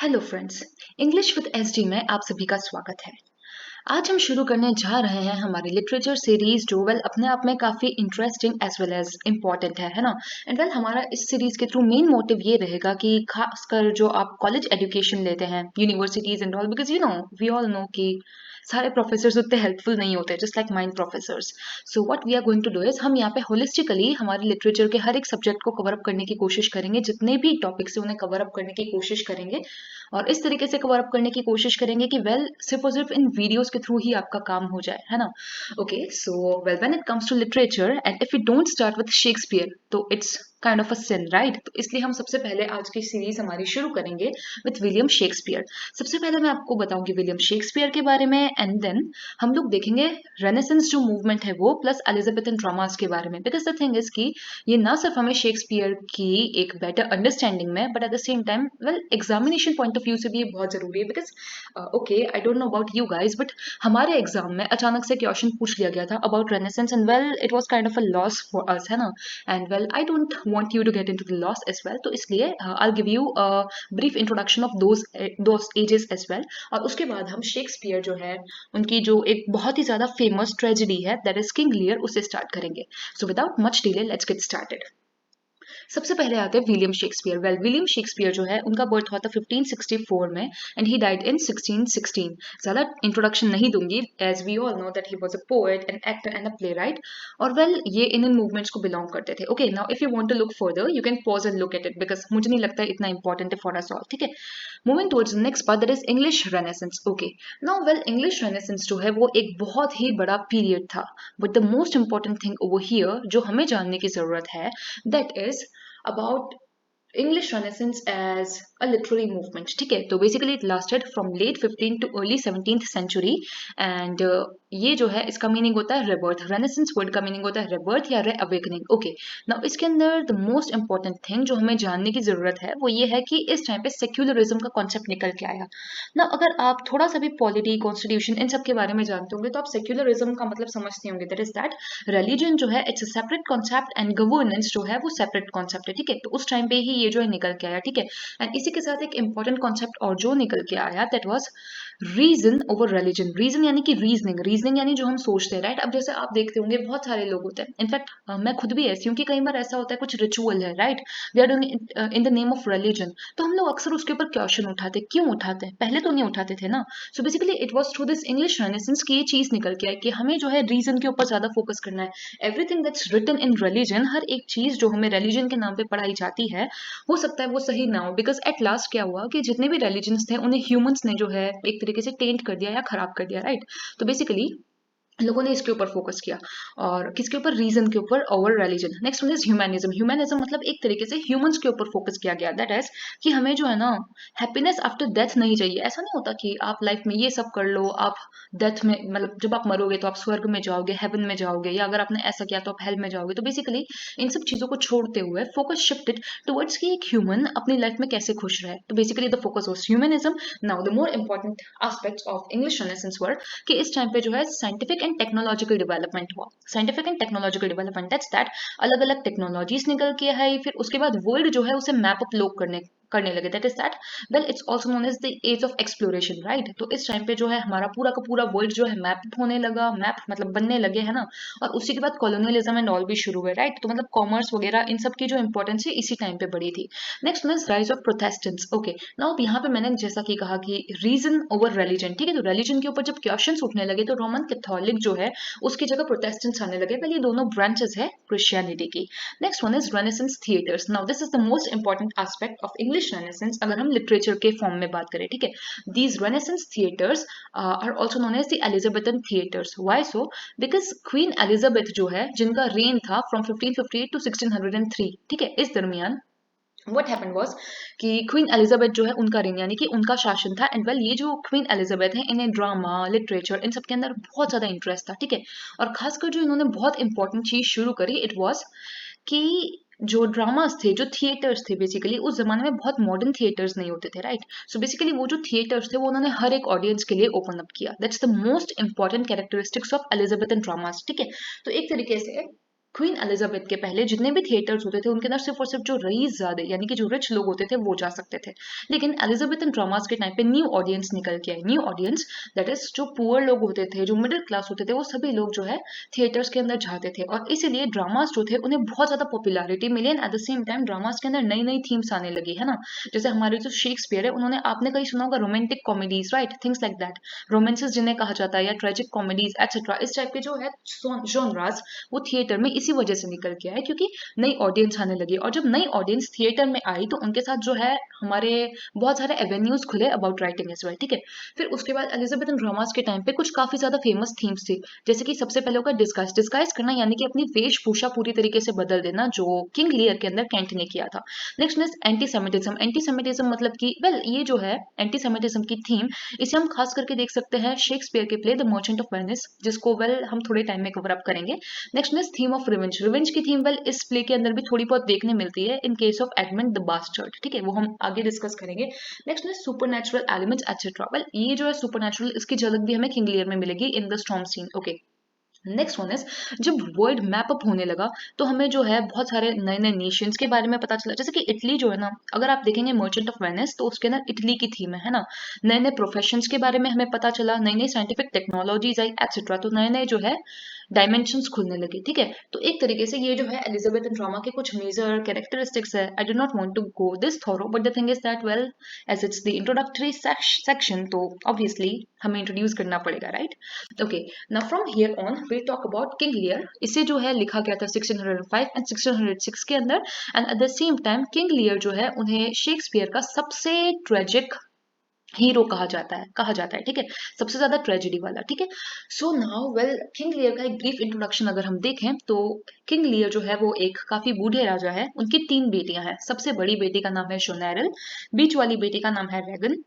Hello friends, English with SD में आप सभी का स्वागत है। आज हम शुरू करने जा रहे हैं हमारी लिटरेचर सीरीज जो अपने आप में काफ़ी interesting as well as important है ना। एंड हमारा इस सीरीज के थ्रू मेन मोटिव ये रहेगा कि खासकर जो आप कॉलेज एजुकेशन लेते हैं universities and all, because we all know कि सारे प्रोफेसर्स उतने हेल्पफुल नहीं होते just like mind professors. So what we are going to do is हम यहाँ पे होलिस्टिकली हमारे लिटरेचर के हर एक सब्जेक्ट को कवर अप करने की कोशिश करेंगे, जितने भी टॉपिक्स है उन्हें कवर अप करने की कोशिश करेंगे। और इस तरीके से कवर अप करने की कोशिश करेंगे कि सिर्फ और सिर्फ इन वीडियोस के थ्रू ही आपका काम हो जाए, है ना। Okay, so when it comes to literature and if you don't start with Shakespeare तो it's kind of a sin, right. तो इसलिए हम सबसे पहले आज की सीरीज हमारी शुरू करेंगे विथ विलियम शेक्सपियर। सबसे पहले मैं आपको बताऊंगी विलियम शेक्सपियर के बारे में, एंड देन हम लोग देखेंगे रेनेसेंस जो मूवमेंट है वो, प्लस एलिजाबेथन ड्रामास के बारे में। बिकॉज द थिंग इज कि ये ना सिर्फ हमें शेक्सपियर की एक बेटर अंडरस्टैंडिंग में, but at the same time examination point of view से भी ये बहुत जरूरी है। Because okay, I don't know about you guys, but हमारे एग्जाम में अचानक से क्वेश्चन पूछ लिया गया था about renaissance, and it was kind of a loss for us, है ना। And I don't want you to get into the loss as well, तो इसलिए I give you a brief introduction of those ages as well. और उसके बाद हम Shakespeare जो है उनकी जो एक बहुत ही ज्यादा फेमस ट्रेजेडी है दैट इज किंग लियर, उससे स्टार्ट करेंगे। So without much delay let's get started. सबसे पहले आते हैं विलियम शेक्सपियर। विलियम शेक्सपियर जो है उनका बर्थ हुआ था 1564 में एंड ही डाइड इन 1616। ज्यादा इंट्रोडक्शन नहीं दूंगी, as we all know that he was a poet and actor and a playwright. और ये इन मूवमेंट्स को बिलोंग करते थे। Okay, now if you want to look further you can pause and look at it, because मुझे नहीं लगता इतना इंपॉर्टेंट है फॉर अस ऑल, ठीक है। Moving towards the next part that is English renaissance. Okay, now English renaissance जो है वो एक बहुत ही बड़ा पीरियड था, but the most important thing over here जो हमें जानने की जरूरत है that is about English Renaissance as a literary movement, ठीक है। तो basically it lasted from late 15 to early 17th century. And ये जो है इसका मीनिंग होता है रेबर्थ। रेनेसेंस वर्ड का मीनिंग होता है रेबर्थ या रे अवेकनिंग। ओके, नाउ इसके अंदर द मोस्ट इंपॉर्टेंट थिंग जो हमें जानने की जरूरत है वो ये है कि इस टाइम पे सेक्युलरिज्म का कॉन्सेप्ट निकल के आया ना। अगर आप थोड़ा सा भी पॉलिटी, कॉन्स्टिट्यूशन, इन सब के बारे में जानते होंगे तो आप सेक्युलरिज्म का मतलब समझते होंगे। दैट इज दैट रिलीजन जो है it's a separate concept and governance जो है वो सेपरेट कॉन्सेप्ट है, ठीक है। तो उस टाइम पे ही ये जो है निकल के आया, ठीक है। एंड इसी के साथ एक इंपॉर्टेंट कॉन्सेप्ट और जो निकल के आया that was reason over religion. Reason यानी कि रीजनिंग, रीजनिंग यानी जो हम सोचते हैं, राइट। अब जैसे आप देखते होंगे बहुत सारे लोग होते हैं, इनफैक्ट मैं खुद भी ऐसी हूँ कि कई बार ऐसा होता है कुछ रिचुअल है, right, we are doing in the name of religion, तो हम लोग अक्सर उसके ऊपर क्वेश्चन उठाते। क्यों उठाते हैं? पहले तो नहीं उठाते थे ना। So basically it was through this English renaissance की ये चीज निकल के आई कि हमें जो है रीजन के ऊपर ज्यादा फोकस करना है। Everything that's written in religion, हर एक चीज जो हमें रिलीजन के नाम पे पढ़ाई जाती है हो सकता है वो सही ना हो। बिकॉज एट लास्ट क्या हुआ कि जितने भी रिलीजन्स थे उन्हें ह्यूमंस ने जो है एक तरीके से टेंट कर दिया या खराब कर दिया, राइट। तो बेसिकली लोगों ने इसके ऊपर फोकस किया, और किसके ऊपर? रीजन के ऊपर over religion. Next one is humanism. Humanism मतलब एक तरीके से ह्यूमंस के ऊपर फोकस किया गया, दैट इज कि हमें जो है ना हैप्पीनेस आफ्टर डेथ नहीं चाहिए। ऐसा नहीं होता कि आप लाइफ में ये सब कर लो, आप डेथ में मतलब जब आप मरोगे तो आप स्वर्ग में जाओगे, हेवन में जाओगे, या अगर आपने ऐसा किया तो आप हेल में जाओगे। तो बेसिकली इन सब चीजों को छोड़ते हुए फोकस शिफ्टेड टुवर्ड्स कि एक ह्यूमन अपनी लाइफ में कैसे खुश रहे। तो basically the focus was humanism. Now the more important aspects of English renaissance were कि इस टाइम पे जो है साइंटिफिक एंड टेक्नोलॉजिकल डेवलपमेंट हुआ। Scientific and technological development that's that अलग अलग टेक्नोलॉजीज निकल के है, फिर उसके बाद वर्ल्ड जो है उसे मैप अप लोग करने लगे। That is that it's also known as the age of exploration, right. तो इस टाइम पे जो है हमारा पूरा का पूरा वर्ल्ड जो है मैप होने लगा, मैप मतलब बनने लगे, है ना। और उसी के बाद कॉलोनियलिज्म एंड ऑल भी शुरू हुए, राइट। तो मतलब कॉमर्स वगैरह इन सब की जो इंपॉर्टेंस है इसी टाइम पे बढ़ी थी। Next one is rise of Protestants. Okay, now यहाँ पे मैंने जैसा कि कहा कि रीजन ओवर रिलीजन, ठीक है। तो रिलीजन के ऊपर जब क्वेश्चंस उठने लगे तो रोमन कैथोलिक जो है उसकी जगह प्रोटेस्टेंट्स आने लगे। पहले ये दोनों ब्रांचेस है क्रिश्चियनिटी की। Next one is renaissance theatres. Now this is the most important aspect of English renaissance अगर हम लिटरेचर के फॉर्म में बात करें, ठीक है। These renaissance theatres are also known as the Elizabethan theatres. Why so? Because Queen Elizabeth जो है जिनका रेन था फ्रॉम 1558 टू 1603, ठीक है, इस दरमियान वट हैपन वॉज कि क्वीन एलिजाबेथ जो है उनका रेन यानी कि उनका शासन था। एंड ये जो क्वीन एलिजाबेथ है इन्हें ड्रामा, लिटरेचर, इन सब के अंदर बहुत ज्यादा इंटरेस्ट था, ठीक है। और खासकर जो इन्होंने बहुत इंपॉर्टेंट चीज शुरू करी इट वॉज कि जो ड्रामास थे, जो थिएटर्स थे, बेसिकली उस जमाने में बहुत मॉडर्न थिएटर्स नहीं होते थे, राइट। सो बेसिकली वो जो थिएटर्स थे वो उन्होंने हर एक ऑडियंस के लिए ओपन अप किया। That's the most important characteristics of Elizabethan dramas, ठीक है। तो एक तरीके से क्वीन एलिजाबेथ के पहले जितने भी थिएटर्स होते थे उनके अंदर सिर्फ और सिर्फ जो रईस ज़्यादा यानी कि जो रिच लोग होते थे वो जा सकते थे। लेकिन एलिजाबेथन ड्रामास के टाइम पे न्यू ऑडियंस निकल के आई, न्यू ऑडियंस दैट इज जो पुअर लोग होते थे, जो मिडिल क्लास होते थे, वो सभी लोग जो है थिएटर्स के अंदर जाते थे और इसीलिए ड्रामास जो थे उन्हें बहुत ज़्यादा पॉपुलैरिटी मिली and at the same time dramas के अंदर नई नई थीम्स आने लगी है ना। जैसे हमारे जो शेक्सपियर है उन्होंने, आपने कहीं सुना होगा romantic comedies, right, things like that, romances जिन्हें कहा जाता है या ट्रेजिक कॉमेडीज एक्सेट्रा, इस टाइप के जो है जॉनरास वो थिएटर में इसी वजह से निकल के आए क्योंकि नई ऑडियंस आने लगी। और जब नई ऑडियंस थिएटर में आई तो उनके साथ जो है हमारे बहुत सारे एवेन्यूज खुले अबाउट राइटिंग एज वेल, ठीक है। फिर उसके बाद एलिजाबेथन ड्रामास के टाइम पे कुछ काफी ज्यादा फेमस थीम्स थी, जैसे कि सबसे पहले होगा डिस्गाइज, डिस्गाइज करना यानी कि अपनी वेशभूषा पूरी तरीके से बदल देना, जो किंग लियर के अंदर कैंट ने किया था। नेक्स्ट इज एंटीसेमिटिज्म, एंटीसेमिटिज्म मतलब कि वेल ये जो है एंटीसेमिटिज्म की थीम, इसे हम खास करके देख सकते हैं शेक्सपियर के play the merchant of Venice, जिसको वेल हम थोड़े टाइम में कवर अप करेंगे। Next is theme of revenge, revenge की थीम वेल इस प्ले के अंदर भी थोड़ी बहुत देखने मिलती है in case of Edmund the bastard, ठीक है, वो हम आगे डिस्कस करेंगे। Next is supernatural elements etcetera, well ये जो है सुपरनैचुरल, इसकी झलक भी हमें किंग लियर में मिलेगी in the storm scene, okay. Next one is जब वर्ल्ड मैप अप होने लगा तो हमें जो है बहुत सारे नए नए नेशंस के बारे में पता चला, जैसे कि इटली जो है ना, अगर आप देखेंगे मर्चेंट ऑफ वेनिस तो उसके अंदर इटली की थीम है ना। नए नए प्रोफेशंस के बारे में हमें पता चला, नई नई साइंटिफिक टेक्नोलॉजीज आई एक्सेट्रा, तो नए नए जो है डायमेंशंस खुलने लगे, ठीक है। तो एक तरीके से ये जो है एलिजाबेथन ड्रामा के कुछ मेजर कैरेक्टरिस्टिक्स है। I do not want to go this thorough but the thing is that well as it's the introductory section तो ऑब्वियसली हमें इंट्रोड्यूस करना पड़ेगा, right. Okay, now from here on we talk about King Lear. इसे जो है लिखा गया था 1605 एंड 1606 के अंदर and at the same time King Lear जो है उन्हें शेक्सपियर का सबसे ट्रेजिक हीरो कहा जाता है, ठीक है, सबसे ज्यादा ट्रेजेडी वाला, ठीक है। So now well King Lear का एक ब्रीफ इंट्रोडक्शन अगर हम देखें तो किंग लियर जो है वो एक काफी बूढ़े राजा है, उनकी 3 बेटियां हैं। सबसे बड़ी बेटी का नाम है शोनेरल, बीच वाली बेटी का नाम है रेगन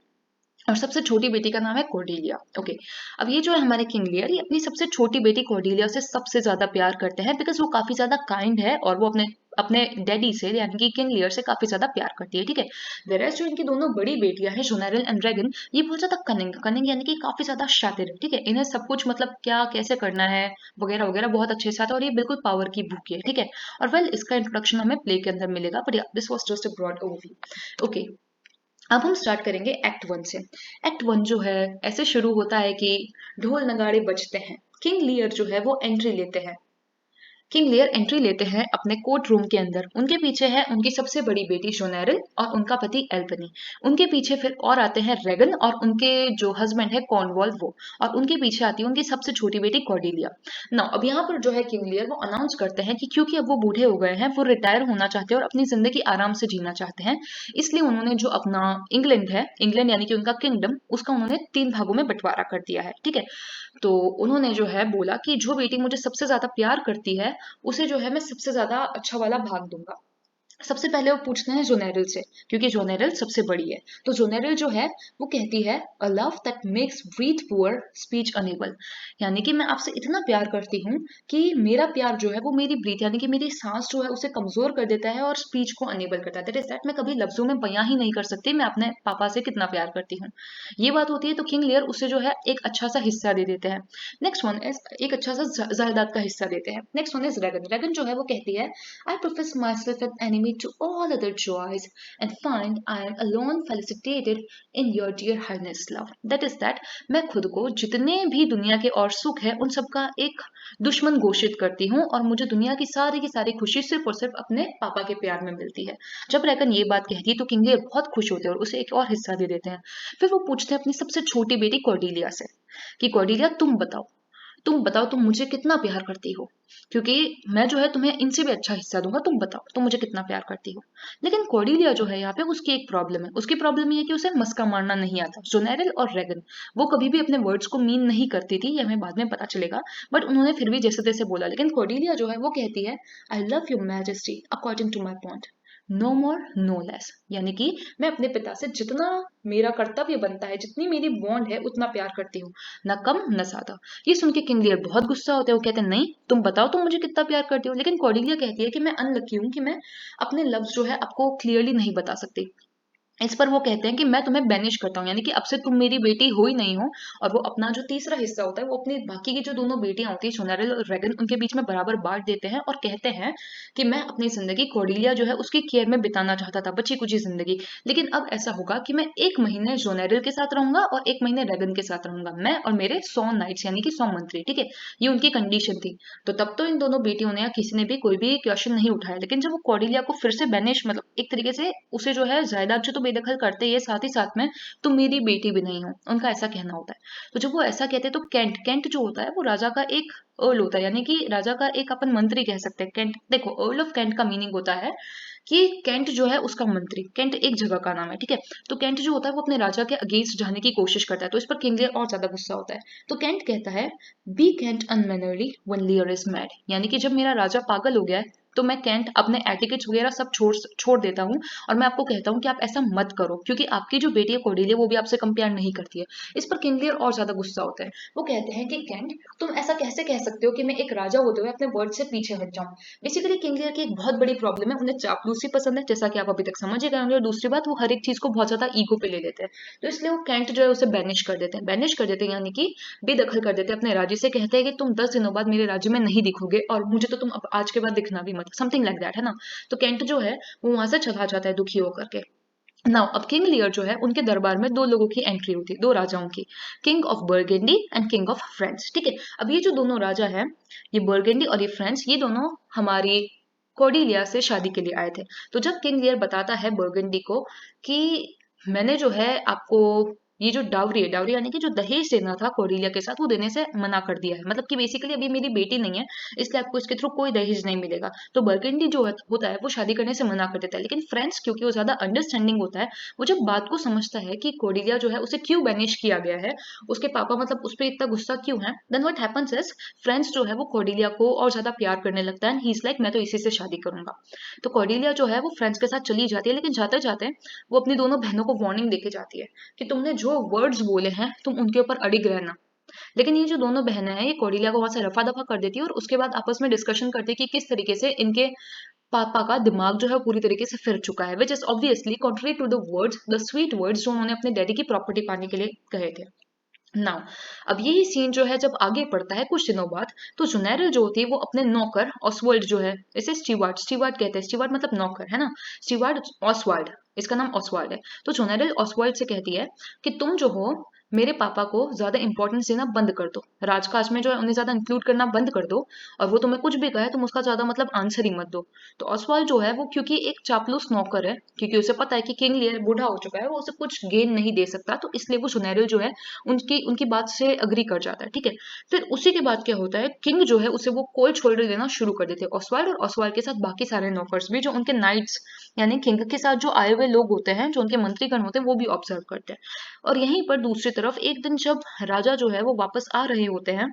और सबसे छोटी बेटी का नाम है कोर्डेलिया, ओके। अब ये जो है हमारे किंग लियर, ये अपनी सबसे छोटी बेटी कोर्डेलिया से सबसे ज्यादा प्यार करते हैं बिकॉज वो काफी ज्यादा काइंड है और वो अपने अपने डैडी से यानी कि किंग लियर से काफी ज्यादा प्यार करती है, ठीक है। वेरएज जो इनकी दोनों बड़ी बेटियां हैं शोनेरल एंड ड्रैगन, ये बहुत ज्यादा कनिंग कनिंग यानी कि काफी ज्यादा शातिर है, ठीक है। इन्हें सब कुछ मतलब क्या कैसे करना है वगैरह वगैरह बहुत अच्छे से आता है और ये बिल्कुल पावर की भूखी है, ठीक है। और वेल इसका इंट्रोडक्शन हमें प्ले के अंदर मिलेगा but this was just a broad overview, okay. अब हम स्टार्ट करेंगे एक्ट वन से। एक्ट वन जो है ऐसे शुरू होता है कि ढोल नगाड़े बजते हैं, किंग लियर जो है वो एंट्री लेते हैं। किंग लियर एंट्री लेते हैं अपने कोर्ट रूम के अंदर, उनके पीछे है उनकी सबसे बड़ी बेटी शोनेरल और उनका पति एल्पनी। उनके पीछे फिर और आते हैं रेगन और उनके जो हस्बैंड है कॉर्नवॉल वो, और उनके पीछे आती है उनकी सबसे छोटी बेटी कॉर्डेलिया। ना अब यहाँ पर जो है किंग लियर वो अनाउंस करते हैं कि क्योंकि अब वो बूढ़े हो गए हैं, वो रिटायर होना चाहते हैं और अपनी जिंदगी आराम से जीना चाहते हैं, इसलिए उन्होंने जो अपना इंग्लैंड है, इंग्लैंड यानी कि उनका किंगडम, उसका उन्होंने 3 भागों में बंटवारा कर दिया है, ठीक है। तो उन्होंने जो है बोला कि जो बेटी मुझे सबसे ज्यादा प्यार करती है उसे जो है मैं सबसे ज्यादा अच्छा वाला भाग दूंगा। सबसे पहले वो पूछते हैं जोनेरल से क्योंकि जोनेरल सबसे बड़ी है। तो जोनेरल जो है वो कहती है a love that makes breath poor speech unable, यानी कि मैं आपसे इतना प्यार करती हूँ कि मेरा प्यार जो है वो मेरी ब्रीथ यानी कि मेरी सांस जो है उसे कमजोर कर देता है और स्पीच को अनेबल करता है, दैट इज दैट मैं कभी लफ्जों में बयां ही नहीं कर सकती मैं अपने पापा से कितना प्यार करती हूँ। ये बात होती है तो किंग लियर उसे जो है एक अच्छा सा हिस्सा दे देते हैं। नेक्स्ट वन इज एक अच्छा सा जायदाद का हिस्सा देते हैं। Next one is Regan, Regan जो है वो कहती है I profess myself an enemy to all other joys, and find I am alone felicitated in your dear highness love. That is that मैं खुद को जितने भी दुनिया के और सुख है उन सब का एक दुश्मन घोषित करती हूँ और मुझे दुनिया की सारी खुशी सिर्फ और सिर्फ अपने पापा के प्यार में मिलती है। जब रैकन ये बात कहती है तो किंग लियर बहुत खुश होते हैं और उसे एक और हिस्सा दे देते हैं। फिर वो पूछते हैं अपनी सबसे छोटी बेटी कॉर्डेलिया से कि कॉर्डेलिया तुम बताओ तुम मुझे कितना प्यार करती हो, क्योंकि मैं जो है तुम्हें इनसे भी अच्छा हिस्सा दूंगा, तुम बताओ तुम मुझे कितना प्यार करती हो। लेकिन कॉर्डेलिया जो है यहाँ पे उसकी एक प्रॉब्लम है, उसकी प्रॉब्लम ये है कि उसे मस्का मारना नहीं आता। जोनेरल और रेगन वो कभी भी अपने वर्ड्स को मीन नहीं करती थी, ये हमें बाद में पता चलेगा, बट उन्होंने फिर भी जैसे तैसे बोला। लेकिन कॉर्डेलिया जो है वो कहती है I love you majesty according to my point, no more no less, यानी कि मैं अपने पिता से जितना मेरा कर्तव्य बनता है, जितनी मेरी बॉन्ड है उतना प्यार करती हूँ, न कम न ज्यादा। ये सुन के किंग लियर बहुत गुस्सा होते हैं, वो कहते हैं नहीं तुम बताओ तुम मुझे कितना प्यार करती हो। लेकिन कॉर्डेलिया कहती है कि मैं अनलकी हूँ कि मैं अपने लव्स जो है आपको क्लियरली नहीं बता सकती, इस पर वो कहते हैं कि मैं तुम्हें बैनिश करता हूँ, यानी कि अब से तुम मेरी बेटी हो ही नहीं हो। और वो अपना जो तीसरा हिस्सा होता है वो अपनी बाकी की जो दोनों बेटियां होती है सोनेरिल और रेगन, उनके बीच में बराबर बांट देते हैं और कहते हैं कि मैं अपनी जिंदगी कॉर्डेलिया जो है उसकी केयर में बिताना चाहता था, बची कुची जिंदगी, लेकिन अब ऐसा होगा कि मैं 1 महीने जोनेरिल के साथ रहूंगा और 1 महीने रेगन के साथ रहूंगा, मैं और मेरे 100 नाइट्स यानी कि 100 मंत्री, ठीक है। ये उनकी कंडीशन थी। तो तब तो इन दोनों बेटियों ने या किसी ने भी कोई भी क्वेश्चन नहीं उठाया, लेकिन जब वो कॉर्डेलिया को फिर से बैनिश, मतलब एक तरीके से उसे जो है जायदाद से तो बेदखल करते ही है, साथ ही साथ में तुम मेरी बेटी भी नहीं हो, उनका ऐसा कहना होता है। तो जब वो ऐसा कहते हैं तो कैंट कैंट जो होता है वो राजा का एक अर्ल होता है, यानी कि राजा का एक अपन मंत्री कह सकते हैं। कैंट देखो, अर्ल ऑफ कैंट का मीनिंग होता है कि कैंट जो है उसका मंत्री, कैंट एक जगह का नाम है, ठीक है। तो कैंट जो होता है वो अपने राजा के अगेंस्ट जाने की कोशिश करता है, तो इस पर किंग लियर और ज्यादा गुस्सा होता है। तो कैंट कहता है, be Kent unmannerly when Lear is mad, यानी कि जब मेरा राजा पागल हो गया है तो मैं कैंट अपने एटिकेट्स वगैरह सब छोड़ छोड़ देता हूँ और मैं आपको कहता हूँ कि आप ऐसा मत करो, क्योंकि आपकी जो बेटी है कोर्डेलिया वो भी आपसे कंपेयर नहीं करती है। इस पर किंग लियर और ज्यादा गुस्सा होता है। वो कहते हैं कि कैंट, तुम ऐसा कैसे कह सकते हो कि मैं एक राजा होते हुए अपने वर्ड से पीछे हट जाऊं। बेसिकली किंग लियर की एक बहुत बड़ी प्रॉब्लम है, उन्हें चापलूसी पसंद है, जैसा कि आप अभी तक समझ ही गए होंगे, और दूसरी बात वो हर एक चीज को बहुत ज्यादा ईगो पे ले लेते हैं। तो इसलिए वो कैंट जो है उसे बैनिश कर देते हैं, बैनिश कर देते हैं यानी कि बेदखल कर देते हैं अपने राज्य से। कहते हैं कि तुम 10 दिनों बाद मेरे राज्य में नहीं दिखोगे और मुझे तो तुम अब आज के बाद दिखना भी मत, समथिंग लाइक दैट, है ना। तो कैंट जो है वो वहां से चला जाता है दुखी होकर के। नाउ अब किंग लियर जो है उनके दरबार में दो लोगों की एंट्री होती है, दो राजाओं की, king of burgundy and king of France, ठीक है। अब ये जो दोनों राजा हैं, ये बर्गेंडी और ये फ्रांस, ये दोनों हमारी कॉर्डिलिया से शादी के लिए आए थे। तो जब किंग लियर बताता है बर्गेंडी को कि मैंने जो है आपको ये जो डावरी है, डावरी यानी कि जो दहेज देना था कॉर्डिलिया के साथ, वो देने से मना कर दिया है, मतलब कि बेसिकली अभी मेरी बेटी नहीं है, इसलिए आपको इसके थ्रू कोई दहेज नहीं मिलेगा। तो बर्गेंडी जो होता है वो शादी करने से मना कर देता है, लेकिन फ्रेंड्स क्योंकि वो ज्यादा अंडरस्टैंडिंग होता है, वो जब बात को समझता है कि कॉर्डिलिया जो है उसे क्यों बैनिश किया गया है, उसके पापा मतलब उस पर इतना गुस्सा क्यों है, then what happens is friends जो है वो कॉर्डिलिया को और ज्यादा प्यार करने लगता है, ही इज लाइक मैं तो इसी से शादी करूंगा। तो कॉर्डिलिया जो है वो फ्रेंड्स के साथ चली जाती है, लेकिन जाते जाते वो अपनी दोनों बहनों को वार्निंग देके जाती है कि तुमने जो वर्ड्स बोले हैं तुम उनके ऊपर अडिग रहना। लेकिन ये जो दोनों बहनें हैं ये कॉर्डिलिया को वहां से रफा दफा कर देती है और उसके बाद आपस में डिस्कशन करती है कि किस तरीके से इनके पापा का दिमाग जो है पूरी तरीके से फिर चुका है, which is obviously contrary to the words, the sweet words जो उन्होंने अपने डैडी की प्रॉपर्टी पाने के लिए कहे थे। नाउ अब यही सीन जो है जब आगे बढ़ता है कुछ दिनों बाद, तो जुनैरल जो होती है वो अपने नौकर ऑसवर्ल्ड जो है, इसे स्टीवार्ड स्टीवार्ड कहते हैं, स्टीवार्ड मतलब नौकर, है ना। स्टीवार्ड ऑसवाल्ड, इसका नाम ऑसवाल्ड है। तो जुनैरल ऑसवाल्ड से कहती है कि तुम जो हो मेरे पापा को ज्यादा इंपॉर्टेंस देना बंद कर दो, राजकाज में जो है उन्हें ज्यादा इंक्लूड करना बंद कर दो, और वो तुम्हें कुछ भी कहे तुम उसका ज्यादा मतलब आंसर ही मत दो। तो ऑसवाल्ड जो है वो क्योंकि एक चापलूस नौकर है, क्योंकि उसे पता है कि किंग लियर बूढ़ा हो चुका है, वो उसे कुछ गेन नहीं दे सकता, तो इसलिए वो जुनैरल जो है उनकी उनकी बात से अग्री कर जाता है, ठीक है। फिर उसी के बाद क्या होता है, किंग जो है उसे वो कोल्ड शोल्डर देना शुरू कर देते हैं, ऑसवाल्ड और ऑसवाल्ड के साथ बाकी सारे नौकर्स भी, जो उनके नाइट्स यानी किंग के साथ जो आए हुए लोग होते हैं, जो उनके मंत्रीगण होते हैं, वो भी ऑब्जर्व करते हैं। और यहीं पर दूसरी तरफ एक दिन जब राजा जो है वो वापस आ रहे होते हैं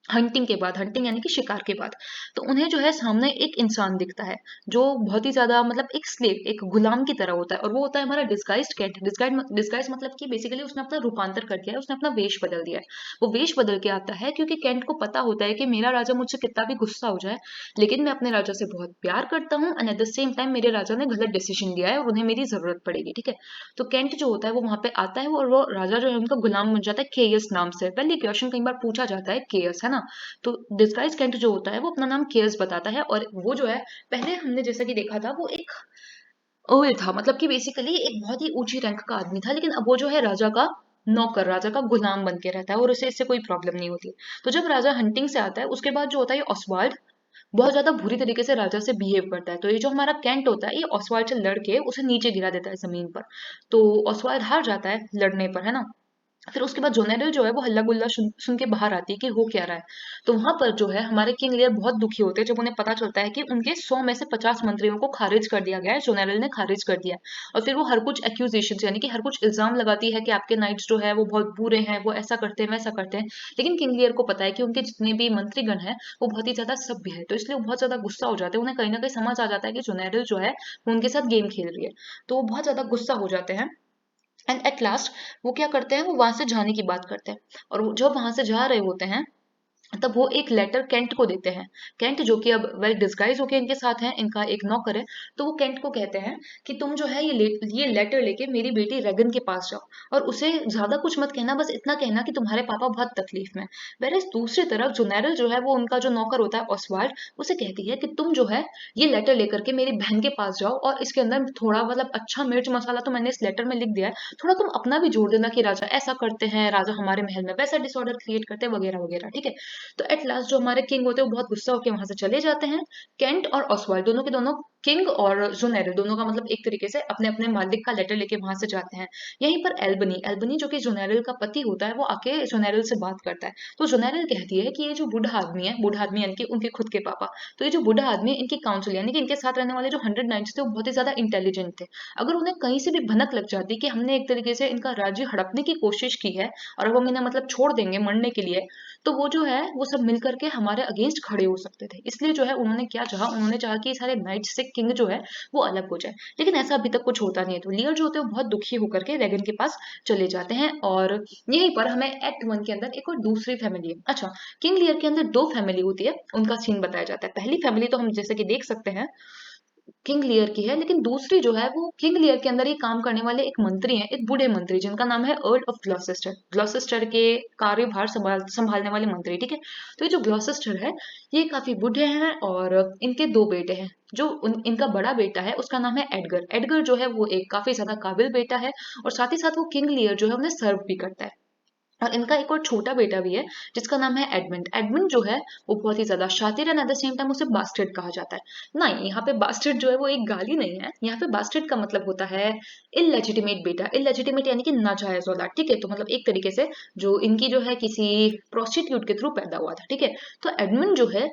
हंटिंग के बाद, हंटिंग यानी कि शिकार के बाद, तो उन्हें जो है सामने एक इंसान दिखता है जो बहुत ही ज्यादा मतलब एक स्लेव, एक गुलाम की तरह होता है, और वो होता है हमारा डिस्गाइज्ड कैट। डिस्गाइज मतलब कि बेसिकली उसने अपना रूपांतर कर दिया है, उसने अपना वेश बदल दिया है। वो वेश बदल के आता है क्योंकि कैंट को पता होता है कि मेरा राजा मुझसे कितना भी गुस्सा हो जाए, लेकिन मैं अपने राजा से बहुत प्यार करता हूँ, and at the same time मेरे राजा ने गलत डिसीजन लिया है और उन्हें मेरी जरूरत पड़ेगी, ठीक है। तो कैंट जो होता है वो वहां पे आता है और वो राजा जो है उनका गुलाम बन जाता है केयस नाम से। पहले क्वेश्चन कई बार पूछा जाता है, केयस है ना। तो डिस्गाइज कैंट जो होता है वो अपना नाम केयस बताता है, और वो जो है पहले हमने जैसा कि देखा था वो एक अर्ल था, मतलब कि बेसिकली एक बहुत ही ऊंची रैंक का आदमी था, लेकिन अब वो जो है राजा का नौकर, राजा का गुलाम बन के रहता है और उसे इससे कोई प्रॉब्लम नहीं होती। तो जब राजा हंटिंग से आता है उसके बाद जो होता है ये ऑसवाल्ड बहुत ज्यादा बुरी तरीके से राजा से बिहेव करता है, तो ये जो हमारा कैंट होता है ये ऑसवाल्ड से लड़के उसे नीचे गिरा देता है जमीन पर। तो ऑसवाल्ड हार जाता है लड़ने पर, है ना। फिर उसके बाद जोनेरिल जो है वो हल्ला गुल्ला सुन के बाहर आती है कि हो क्या रहा है। तो वहां पर जो है हमारे किंग लियर बहुत दुखी होते हैं जब उन्हें पता चलता है कि उनके 100 में से 50 मंत्रियों को खारिज कर दिया गया है, जोनेरिल ने खारिज कर दिया है। और फिर वो हर कुछ एक्यूजेशन यानी कि हर कुछ इल्जाम लगाती है कि आपके नाइट्स जो है वो बहुत बुरे हैं, वो ऐसा करते हैं वैसा करते हैं। लेकिन किंग लियर को पता है कि उनके जितने भी मंत्रीगण हैं वो बहुत ही ज्यादा सभ्य है, तो इसलिए वो बहुत ज्यादा गुस्सा हो जाते हैं, उन्हें कहीं ना कहीं समझ आ जाता है कि जोनेरिल जो है वो उनके साथ गेम खेल रही है। तो वो बहुत ज्यादा गुस्सा हो जाते हैं, एंड एट लास्ट वो क्या करते हैं, वो वहां से जाने की बात करते हैं। और वो जब वहां से जा रहे होते हैं तब वो एक लेटर केंट को देते हैं। केंट जो कि अब वेल डिस्गाइज होके इनके साथ है, इनका एक नौकर है। तो वो केंट को कहते हैं कि तुम जो है ये लेटर लेके मेरी बेटी रेगन के पास जाओ, और उसे ज्यादा कुछ मत कहना, बस इतना कहना कि तुम्हारे पापा बहुत तकलीफ में। वेरस दूसरी तरफ जोनेरल जो है, वो उनका जो नौकर होता है ऑसवाल्ड, उसे कहती है कि तुम जो है ये लेटर लेकर के मेरी बहन के पास जाओ, और इसके अंदर थोड़ा मतलब अच्छा मिर्च मसाला तो मैंने इस लेटर में लिख दिया है, थोड़ा तुम अपना भी जोड़ देना कि राजा ऐसा करते हैं, राजा हमारे महल में वैसा डिसऑर्डर क्रिएट करते हैं, वगैरह वगैरह, ठीक है। तो एट लास्ट जो हमारे किंग होते हैं वो बहुत गुस्सा होकर वहां से चले जाते हैं। केंट और ऑसवाल्ड दोनों के दोनों, किंग और जोनेरल दोनों का मतलब एक तरीके से अपने अपने मालिक का लेटर लेके वहां से जाते हैं। यहीं पर एल्बनी एल्बनी जो कि जोनेरल का पति होता है, वो आके जोनेरल से बात करता है। तो जोनेरल कहती है कि ये जो बूढ़ा आदमी यानी कि उनके खुद के पापा, तो ये जो बूढ़ा आदमी है, इनकी काउंसिल यानी कि इनके साथ रहने वाले जो 100 नाइट्स थे वो बहुत ही ज्यादा इंटेलिजेंट थे। अगर उन्हें कहीं से भी भनक लग जाती कि हमने एक तरीके से इनका राज्य हड़पने की कोशिश की है और अब हम इन्हें मतलब छोड़ देंगे मरने के लिए, तो वो जो है वो सब मिल करके हमारे अगेंस्ट खड़े हो सकते थे। इसलिए जो है उन्होंने क्या चाहा, उन्होंने चाहा कि सारे नाइट्स से किंग जो है वो अलग हो जाए। लेकिन ऐसा अभी तक कुछ होता नहीं है। तो लियर जो होते हैं वो बहुत दुखी होकर के रेगन के पास चले जाते हैं। और यहीं पर हमें एक्ट वन के अंदर एक और दूसरी फैमिली है। अच्छा, किंग लियर के अंदर दो फैमिली होती है, उनका सीन बताया जाता है। पहली फैमिली तो हम जैसे कि देख सकते हैं किंग लियर की है, लेकिन दूसरी जो है वो किंग लियर के अंदर ही काम करने वाले एक मंत्री हैं, एक बूढ़े मंत्री जिनका नाम है अर्ल ऑफ ग्लॉसेस्टर। ग्लॉसेस्टर के कार्यभार संभालने वाले मंत्री, ठीक है। तो ये जो ग्लॉसेस्टर है, ये काफी बूढ़े हैं और इनके दो बेटे हैं। जो इनका बड़ा बेटा है उसका नाम है एडगर। एडगर जो है वो एक काफी ज्यादा काबिल बेटा है, और साथ ही साथ वो किंग लियर जो है उन्हें सर्व भी करता है। और इनका एक और छोटा बेटा भी है जिसका नाम है एडमंड। एडमंड जो है वो बहुत ही ज्यादा शातिर है, एट द सेम टाइम उसे बास्टर्ड कहा जाता है। नहीं, यहाँ पे बास्टर्ड जो है वो एक गाली नहीं है, यहाँ पे बास्टर्ड का मतलब होता है इलेजिटिमेट बेटा। इलेजिटिमेट यानी कि नाजायज औलाद, ठीक है। तो मतलब एक तरीके से जो इनकी जो है किसी प्रोस्टिट्यूट के थ्रू पैदा हुआ था, ठीक है। तो एडमंड जो है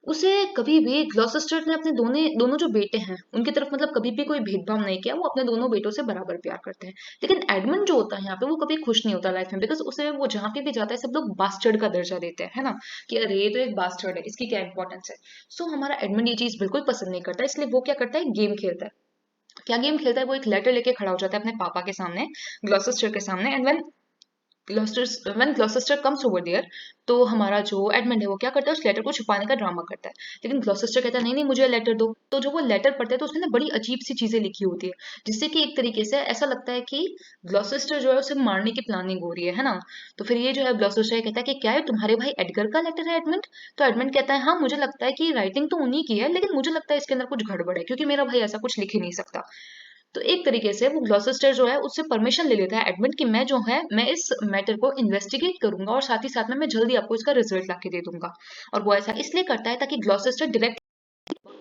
उसे कभी भी ग्लॉसेस्टर ने अपने दोनों दोनों जो बेटे हैं उनकी तरफ मतलब कभी भी कोई भेदभाव नहीं किया। वो अपने दोनों बेटों से बराबर प्यार करते हैं। लेकिन एडमंड जो होता है यहाँ पे वो कभी खुश नहीं होता लाइफ में, बिकॉज उसे वो जहाँ पे भी जाता है सब लोग बास्टर्ड का दर्जा देते हैं, है ना, कि अरे ये तो एक बास्टर्ड है, इसकी क्या इंपॉर्टेंस है। सो हमारा एडमंड ये चीज बिल्कुल पसंद नहीं करता, इसलिए वो क्या करता है, गेम खेलता है। क्या गेम खेलता है, वो एक लेटर लेके खड़ा हो जाता है अपने पापा के सामने, ग्लॉसेस्टर के सामने। And Gloucester comes over there, तो हमारा जो एडमंड है वो क्या करता है, उस लेटर को छुपाने का ड्रामा करता है। लेकिन ग्लॉसेस्टर कहता है नहीं नहीं मुझे लेटर दो। तो जो वो लेटर पढ़ते हैं तो उसमें ना बड़ी अजीब सी चीजें लिखी होती है, जिससे कि एक तरीके से ऐसा लगता है कि ग्लॉसेस्टर जो है उसे मारने की प्लानिंग हो रही है ना। तो फिर ये जो है ग्लॉसेस्टर कहता है कि क्या है तुम्हारे भाई एडगर का लेटर है एडमंड। तो एडमंड कहता है हाँ मुझे लगता है कि राइटिंग तो उन्हीं की है, लेकिन मुझे लगता है इसके अंदर कुछ गड़बड़ है, क्योंकि मेरा भाई ऐसा कुछ लिख ही नहीं सकता। तो एक तरीके से वो ग्लॉसेस्टर जो है उससे परमिशन ले लेता है एडमिट कि मैं जो है मैं इस मैटर को इन्वेस्टिगेट करूंगा, और साथ ही साथ में मैं जल्दी आपको इसका रिजल्ट लाके दे दूंगा। और वो ऐसा इसलिए करता है ताकि ग्लॉसेस्टर डायरेक्ट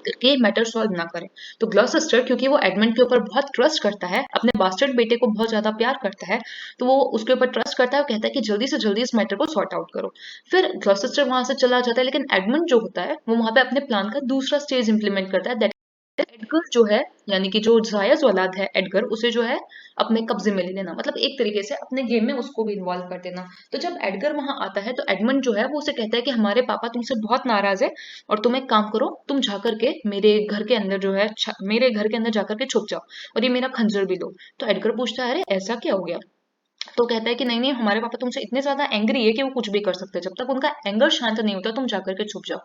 करके मैटर सॉल्व ना करे। तो ग्लॉसेस्टर क्योंकि वो एडमंड के ऊपर बहुत ट्रस्ट करता है, अपने बास्टर्ड बेटे को बहुत ज्यादा प्यार करता है, तो वो उसके ऊपर ट्रस्ट करता है और कहता है कि जल्दी से जल्दी इस मैटर को सॉर्ट आउट करो। फिर ग्लॉसेस्टर वहां से चला जाता है, लेकिन एडमंड जो होता है वो वहां पे अपने प्लान का दूसरा स्टेज इंप्लीमेंट करता है। एडगर जो है यानी कि जो जायज औलाद है एडगर, उसे जो है अपने कब्जे में ले लेना, मतलब एक तरीके से अपने गेम में उसको भी इन्वॉल्व कर देना। तो जब एडगर वहां आता है तो एडमंड जो है वो उसे कहता है कि हमारे पापा तुमसे बहुत नाराज है, और तुम एक काम करो, तुम जाकर के मेरे घर के अंदर जो है मेरे घर के अंदर जाकर के छुप जाओ, और ये मेरा खंजर भी लो। तो एडगर पूछता है अरे ऐसा क्या हो गया। तो कहता है कि नहीं नहीं हमारे पापा तुमसे इतने ज्यादा एंग्री है कि वो कुछ भी कर सकते हैं, जब तक उनका एंगर शांत नहीं होता तुम जाकर के छुप जाओ।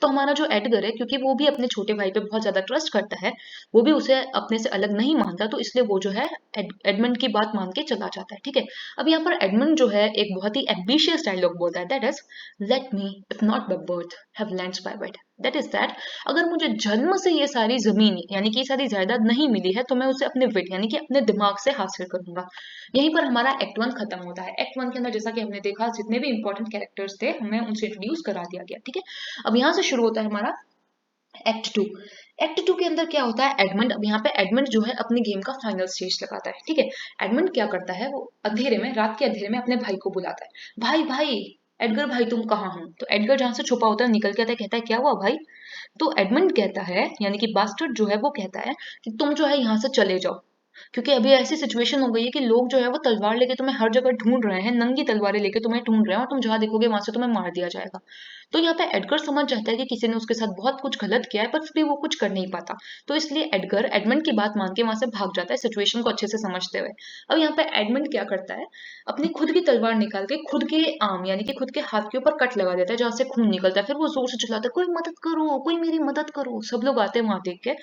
तो हमारा जो एडगर है क्योंकि वो भी अपने छोटे भाई पे बहुत ज्यादा ट्रस्ट करता है, वो भी उसे अपने से अलग नहीं मानता, तो इसलिए वो जो है एडमंड की बात मान के चला जाता है, ठीक है। अब यहाँ पर एडमंड जो है एक बहुत ही एम्बिशियस डायलॉग बोलता है, that is let me if not by birth have lands by birth. That is that अगर मुझे जन्म से ये सारी जमीन यानी कि ये सारी जायदाद नहीं मिली है तो मैं उसे अपने विट यानी कि अपने दिमाग से हासिल करूंगा। यहीं पर हमारा एक्ट वन खत्म होता है। एक्ट वन के अंदर जैसा कि हमने देखा जितने भी इंपॉर्टेंट कैरेक्टर्स थे हमें उनसे इंट्रोड्यूस करा दिया गया, ठीक है। अब यहाँ से शुरू होता है हमारा एक्ट टू। एक्ट टू के अंदर क्या होता है, एडमंड अब यहाँ पे एडमंड जो है अपने गेम का फाइनल स्टेज लगाता है, ठीक है। एडमंड क्या करता है, वो अंधेरे में रात के अंधेरे में अपने भाई को बुलाता है, भाई भाई एडगर भाई तुम कहाँ हो। तो एडगर जहां से छुपा होता है निकल के आता है, कहता है क्या हुआ भाई। तो एडमंड कहता है यानी कि बास्टर्ड जो है वो कहता है कि तुम जो है यहाँ से चले जाओ। क्योंकि अभी ऐसी सिचुएशन हो गई है कि लोग जो है वो तलवार लेके तुम्हें हर जगह ढूंढ रहे हैं, नंगी तलवारें लेके तुम्हें ढूंढ रहे हैं, और तुम जहां देखोगे वहां से तुम्हें मार दिया जाएगा। तो यहाँ पे एडगर समझ जाता है कि किसी ने उसके साथ बहुत कुछ गलत किया है, पर फिर भी वो कुछ कर नहीं पाता। तो इसलिए एडगर एडमंड की बात मान के वहां से भाग जाता है, सिचुएशन को अच्छे से समझते हुए। अब यहाँ पे एडमंड क्या करता है, अपनी खुद की तलवार निकाल के खुद के आर्म यानी कि खुद के हाथ के ऊपर कट लगा देता है, जहां से खून निकलता है। फिर वो जोर से चिल्लाता है, कोई मदद करो, कोई मेरी मदद करो। सब लोग आते हैं वहां देख के।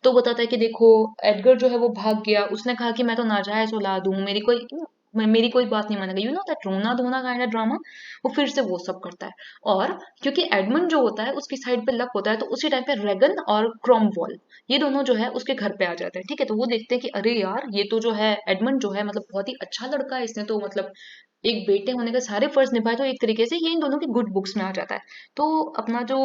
तो बताता है कि देखो, एडगर जो है वो भाग गया, उसने कहा कि मैं तो नाजायज औलाद हूँ, मेरी कोई बात नहीं मानेगा, दैट रोना धोना काइंड ऑफ ड्रामा। वो फिर से वो सब करता है। और क्योंकि एडमंड जो होता है उसकी साइड पे लक होता है, तो उसी टाइम पे रेगन और क्रॉमवॉल, ये दोनों जो है उसके घर पे आ जाते हैं। ठीक है, तो वो देखते हैं कि अरे यार, ये तो जो है एडमंड जो है मतलब बहुत ही अच्छा लड़का है, इसने तो मतलब एक बेटे होने के सारे फर्ज निभाए, तो एक तरीके से ये इन दोनों की गुड बुक्स में आ जाता है। तो अपना जो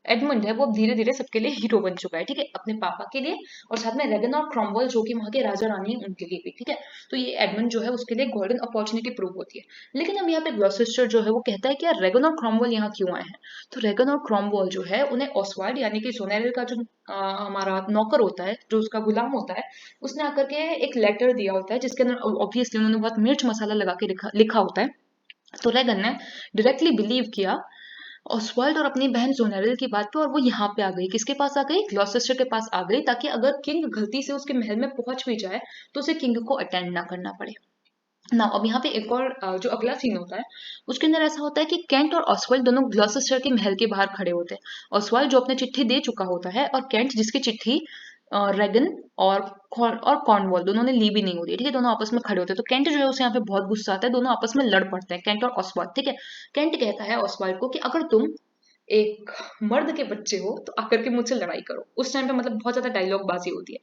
एडमंड है वो अब धीरे धीरे सबके लिए हीरो बन चुका है। ठीक है, अपने पापा के लिए, और साथ में रेगन और क्रॉमवेल जो कि वहां के राजा रानी हैं उनके लिए भी। ठीक है, तो ये एडमंड जो है उसके लिए गोल्डन अपॉर्चुनिटी प्रूव होती है। लेकिन अब यहाँ पे ग्लॉसेस्टर जो है वो कहता है कि यार रेगन और क्रॉमवेल यहाँ क्यों आए हैं। तो रेगन और क्रॉमवेल जो है उन्हें ऑसवाल्ड यानी कि सोनेरिल का जो हमारा नौकर होता है, जो उसका गुलाम होता है, उसने आकर के एक लेटर दिया होता है, जिसके अंदर ऑब्वियसली उन्होंने बहुत मिर्च मसाला लगा के लिखा लिखा होता है। तो रेगन ने डायरेक्टली बिलीव किया ऑसवाल्ड और अपनी बहन जोनेरिल की बात पे, और वो यहाँ पे आ गई। किसके पास आ गई, ग्लॉसेस्टर के पास आ गई, ताकि अगर किंग गलती से उसके महल में पहुंच भी जाए तो उसे किंग को अटेंड ना करना पड़े ना। अब यहाँ पे एक और जो अगला सीन होता है, उसके अंदर ऐसा होता है कि केंट और ऑसवाल्ड दोनों ग्लॉसेस्टर के महल के बाहर खड़े होते हैं। ऑसवाल्ड जो अपनी चिट्ठी दे चुका होता है, और केंट जिसकी चिट्ठी रेगन और कॉर्नवॉल दोनों ने ली भी नहीं होती है। ठीक है, दोनों आपस में खड़े होते हैं। तो केंट जो है उसे यहाँ पे बहुत गुस्सा आता है, दोनों आपस में लड़ पड़ते हैं, केंट और ऑसवाल्ड। ठीक है, केंट कहता है ऑसवाल्ड को कि अगर तुम एक मर्द के बच्चे हो तो आकर के मुझसे लड़ाई करो। उस टाइम पे मतलब बहुत ज्यादा डायलॉग बाजी होती है।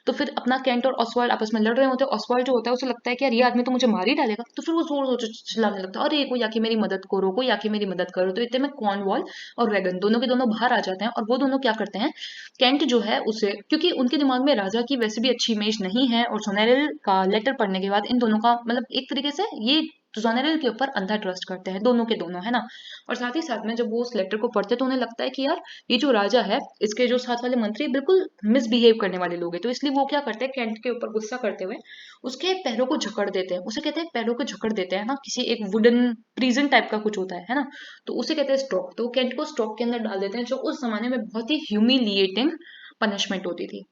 तो फिर अपना केंट और ऑसवाल्ड आपस में लड़ रहे होते हैं। ऑसवाल्ड जो होता है उसे लगता है कि यार ये आदमी तो मुझे मार ही डालेगा, तो फिर वो जोर जोर से चिल्लाने लगता है, अरे कोई आके मेरी मदद करो, कोई आके मेरी मदद करो। तो इतने में कॉर्नवॉल और रेगन दोनों के दोनों बाहर आ जाते हैं, और वो दोनों क्या करते हैं, केंट जो है उसे, क्योंकि उनके दिमाग में राजा की वैसे भी अच्छी इमेज नहीं है, और सोनेरिल का लेटर पढ़ने के बाद इन दोनों का मतलब एक तरीके से ये सोनेरिल के ऊपर अंधा ट्रस्ट करते हैं, दोनों के दोनों, है ना। और साथ ही साथ में जब वो उस लेटर को पढ़ते हैं तो उन्हें लगता है कि यार ये जो राजा है, इसके जो साथ वाले मंत्री बिल्कुल मिसबिहेव करने वाले लोग हैं। तो इसलिए वो क्या करते हैं, केंट के ऊपर गुस्सा करते हुए उसके पैरों को जकड़ देते हैं। उसे कहते हैं पैरों को जकड़ देते हैं ना, किसी एक वुडन प्रिजन टाइप का कुछ होता है ना। तो उसे कहते हैं स्टॉक। तो वो केंट को स्टॉक के अंदर डाल देते हैं, जो उस जमाने में बहुत ही ह्यूमिलिएटिंग पनिशमेंट होती थी।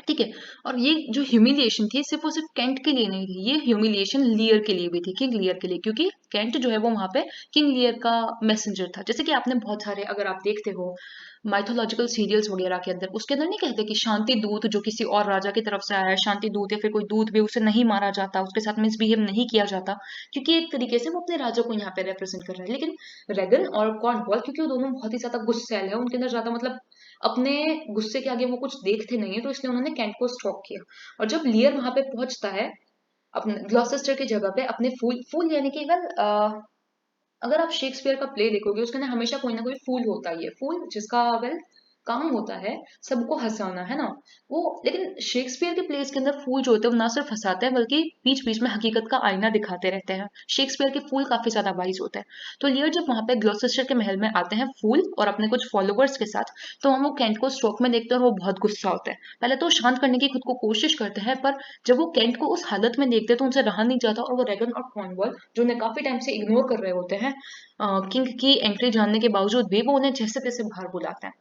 ठीक है, और ये जो ह्यूमिलिएशन थी सिर्फ और सिर्फ केंट के लिए नहीं थी, ये ह्यूमिलिएशन लियर के लिए भी थी, किंग लियर के लिए, क्योंकि केंट जो है वो वहां पे किंग लियर का मैसेंजर था। जैसे कि आपने बहुत सारे, अगर आप देखते हो माइथोलॉजिकल सीरियल्स वगैरह के अंदर, उसके अंदर नहीं कहते कि शांति दूत जो किसी और राजा की तरफ से आया है, शांति दूत या फिर कोई दूत भी, उसे नहीं मारा जाता, उसके साथ मिसबिहेव नहीं किया जाता, क्योंकि एक तरीके से वो अपने राजा को यहाँ पे रिप्रेजेंट कर रहा है। लेकिन रेगन और कॉर्नवॉल, क्योंकि वो दोनों बहुत ही ज्यादा गुस्सैल है, उनके अंदर ज्यादा मतलब अपने गुस्से के आगे वो कुछ देखते नहीं है, तो इसलिए उन्होंने कैंट को स्टॉक किया। और जब लियर वहां पे पहुंचता है अपने ग्लॉसेस्टर की जगह पे, अपने फूल फूल यानी कि वेल, अगर आप शेक्सपियर का प्ले देखोगे उसके अंदर हमेशा कोई ना कोई फूल होता ही है, फूल जिसका वेल काम होता है सबको हंसाना, है ना। वो, लेकिन शेक्सपियर के प्लेस के अंदर फूल जो होते हैं वो ना सिर्फ हंसाते हैं, बल्कि बीच बीच में हकीकत का आईना दिखाते रहते हैं। शेक्सपियर के फूल काफी ज्यादा वाइज होते हैं। तो लियर जब वहां पे ग्लॉसेस्टर के महल में आते हैं फूल और अपने कुछ फॉलोवर्स के साथ, तो हम वो कैंट को स्ट्रोक में देखते हैं और वो बहुत गुस्सा होता है। पहले तो शांत करने की खुद को कोशिश करते हैं, पर जब वो कैंट को उस हालत में देखते हैं तो उनसे रहा नहीं जाता, और वो रेगन और कॉर्नवॉल जो उन्हें काफी टाइम से इग्नोर कर रहे होते हैं, किंग की एंट्री जानने के बावजूद भी वो उन्हें जैसे तैसे बाहर बुलाते हैं।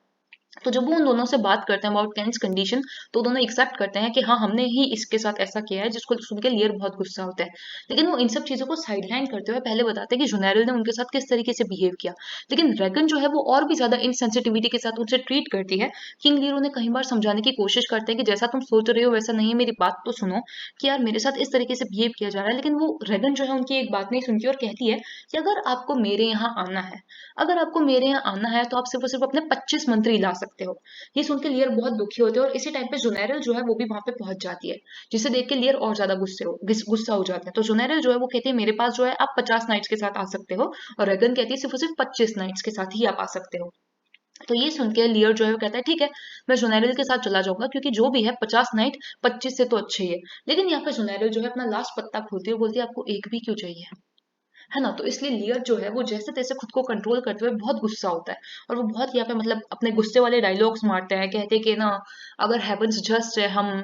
तो जब वो उन दोनों से बात करते हैं अबाउट केन्स कंडीशन, तो दोनों एक्सेप्ट करते हैं कि हाँ, हमने ही इसके साथ ऐसा किया है, जिसको सुन के लियर बहुत गुस्सा होता है। लेकिन वो इन सब चीजों को साइडलाइन करते हुए पहले बताते हैं कि जुनैरल ने उनके साथ किस तरीके से बिहेव किया। लेकिन रेगन जो है वो और भी ज्यादा इनसेंसिटिविटी के साथ उनसे ट्रीट करती है। किंग लियर उन्हें कई बार समझाने की कोशिश करते हैं कि जैसा तुम सोच रहे हो वैसा नहीं है, मेरी बात तो सुनो, कि यार मेरे साथ इस तरीके से बिहेव किया जा रहा है। लेकिन वो रेगन जो है उनकी एक बात नहीं सुनती और कहती है कि अगर आपको मेरे यहाँ आना है, अगर आपको मेरे यहाँ आना है तो आप सिर्फ और सिर्फ अपने 25 मंत्री ला सकते हो। ये सुन के लियर बहुत दुखी होते हैं, और इसी टाइम पे जुनैरल जो है वो भी वहां पे पहुंच जाती है, जिसे देख के लियर और ज्यादा गुस्सा हो जाते हैं। तो जुनैरल जो है वो कहती है मेरे पास जो है आप 50 नाइट्स के साथ आ सकते हो, और रेगन कहती है सिर्फ और सिर्फ 25 नाइट्स के साथ ही आप आ सकते हो। तो ये सुन के लियर जो है वो कहता है ठीक है, मैं जुनैरल के साथ चला जाऊंगा, क्योंकि जो भी है 50 नाइट 25 से तो अच्छे ही है। लेकिन यहाँ पे जुनैरल जो है अपना लास्ट पत्ता खोलती है और बोलती है आपको एक भी क्यों चाहिए, है ना। तो इसलिए लियर जो है वो जैसे तैसे खुद को कंट्रोल करते हुए बहुत गुस्सा होता है, और वो बहुत यहाँ पे मतलब अपने गुस्से वाले डायलॉग्स मारते हैं, कहते कि ना, अगर हेवंस जस्ट है, हम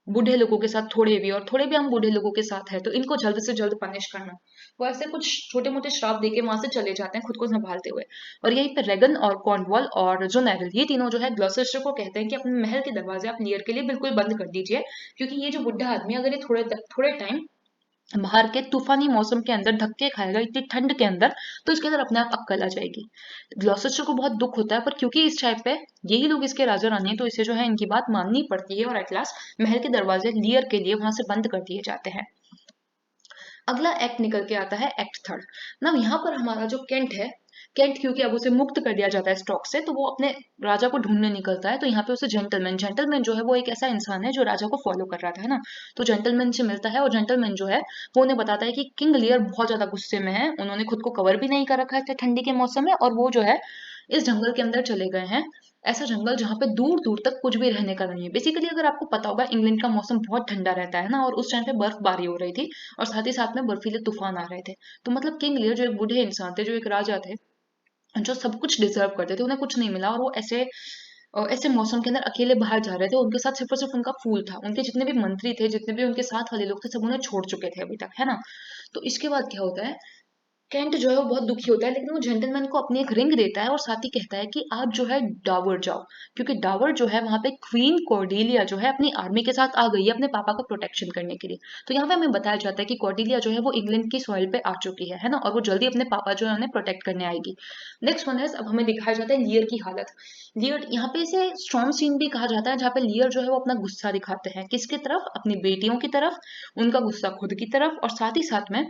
बूढ़े लोगों के साथ थोड़े भी, और थोड़े भी हम बूढ़े लोगों के साथ है, तो इनको जल्द से जल्द पनिश करना। वो ऐसे कुछ छोटे मोटे श्राप देके वहां से चले जाते हैं खुद को संभालते हुए। और यहीं पे रेगन और कॉर्नवॉल और जो नेविल, ये तीनों जो है ग्लॉसेस्टर को कहते हैं कि अपने महल के दरवाजे आप लीयर के लिए बिल्कुल बंद कर दीजिए, क्योंकि ये जो बुढ़ा आदमी अगर ये थोड़े टाइम बाहर के तूफानी मौसम के अंदर धक्के खाएगा इतनी ठंड के अंदर, तो इसके अंदर अपने आप अक्कल आ जाएगी। ग्लॉसेस्टर को बहुत दुख होता है, पर क्योंकि इस टाइम पे यही लोग इसके राजा रानी है, तो इसे जो है इनकी बात माननी पड़ती है, और एट लास्ट महल के दरवाजे लियर के लिए वहां से बंद कर दिए जाते हैं। अगला एक्ट निकल के आता है एक्ट थर्ड। ना यहाँ पर हमारा जो केंट है, केंट क्योंकि अब उसे मुक्त कर दिया जाता है स्टॉक से, तो वो अपने राजा को ढूंढने निकलता है। तो यहाँ पे उसे जेंटलमैन, जेंटलमैन जो है वो एक ऐसा इंसान है जो राजा को फॉलो कर रहा था, है ना। तो जेंटलमैन से मिलता है, और जेंटलमैन जो है वो उन्हें बताता है कि किंग लियर बहुत ज्यादा गुस्से में है, उन्होंने खुद को कवर भी नहीं कर रखा है ठंडी के मौसम में, और वो जो है इस जंगल के अंदर चले गए हैं। ऐसा जंगल जहाँ पे दूर दूर तक कुछ भी रहने का नहीं है। बेसिकली अगर आपको पता होगा, इंग्लैंड का मौसम बहुत ठंडा रहता है ना, और उस टाइम पे बर्फबारी हो रही थी, और साथ ही साथ में बर्फीले तूफान आ रहे थे। तो मतलब किंग लियर जो एक बूढ़े इंसान थे, जो एक राजा थे, जो सब कुछ डिजर्व करते थे, उन्हें कुछ नहीं मिला, और वो ऐसे ऐसे मौसम के अंदर अकेले बाहर जा रहे थे। उनके साथ सिर्फ और सिर्फ उनका फूल था, उनके जितने भी मंत्री थे, जितने भी उनके साथ वाले लोग थे, सब उन्हें छोड़ चुके थे अभी तक, है ना। तो इसके बाद क्या होता है, केंट जो है वो बहुत दुखी होता है, लेकिन वो जेंटलमैन को अपनी एक रिंग देता है, और साथ ही कहता है कि आप जो है डावर जाओ, क्योंकि डावर जो है वहां पे क्वीन कॉर्डेलिया जो है अपनी आर्मी के साथ आ गई है अपने पापा का प्रोटेक्शन करने के लिए। तो यहाँ पे हमें बताया जाता है कि कॉर्डेलिया जो है वो इंग्लैंड की सॉइल पे आ चुकी है ना, और वो जल्दी अपने पापा जो है उन्हें प्रोटेक्ट करने आएगी। नेक्स्ट वन है, अब हमें दिखाया जाता है लियर की हालत। लियर यहाँ पे इसे स्ट्रॉन्ग सीन भी कहा जाता है, जहाँ पे लियर जो है वो अपना गुस्सा दिखाते हैं, किसकी तरफ, अपनी बेटियों की तरफ, उनका गुस्सा खुद की तरफ, और साथ ही साथ में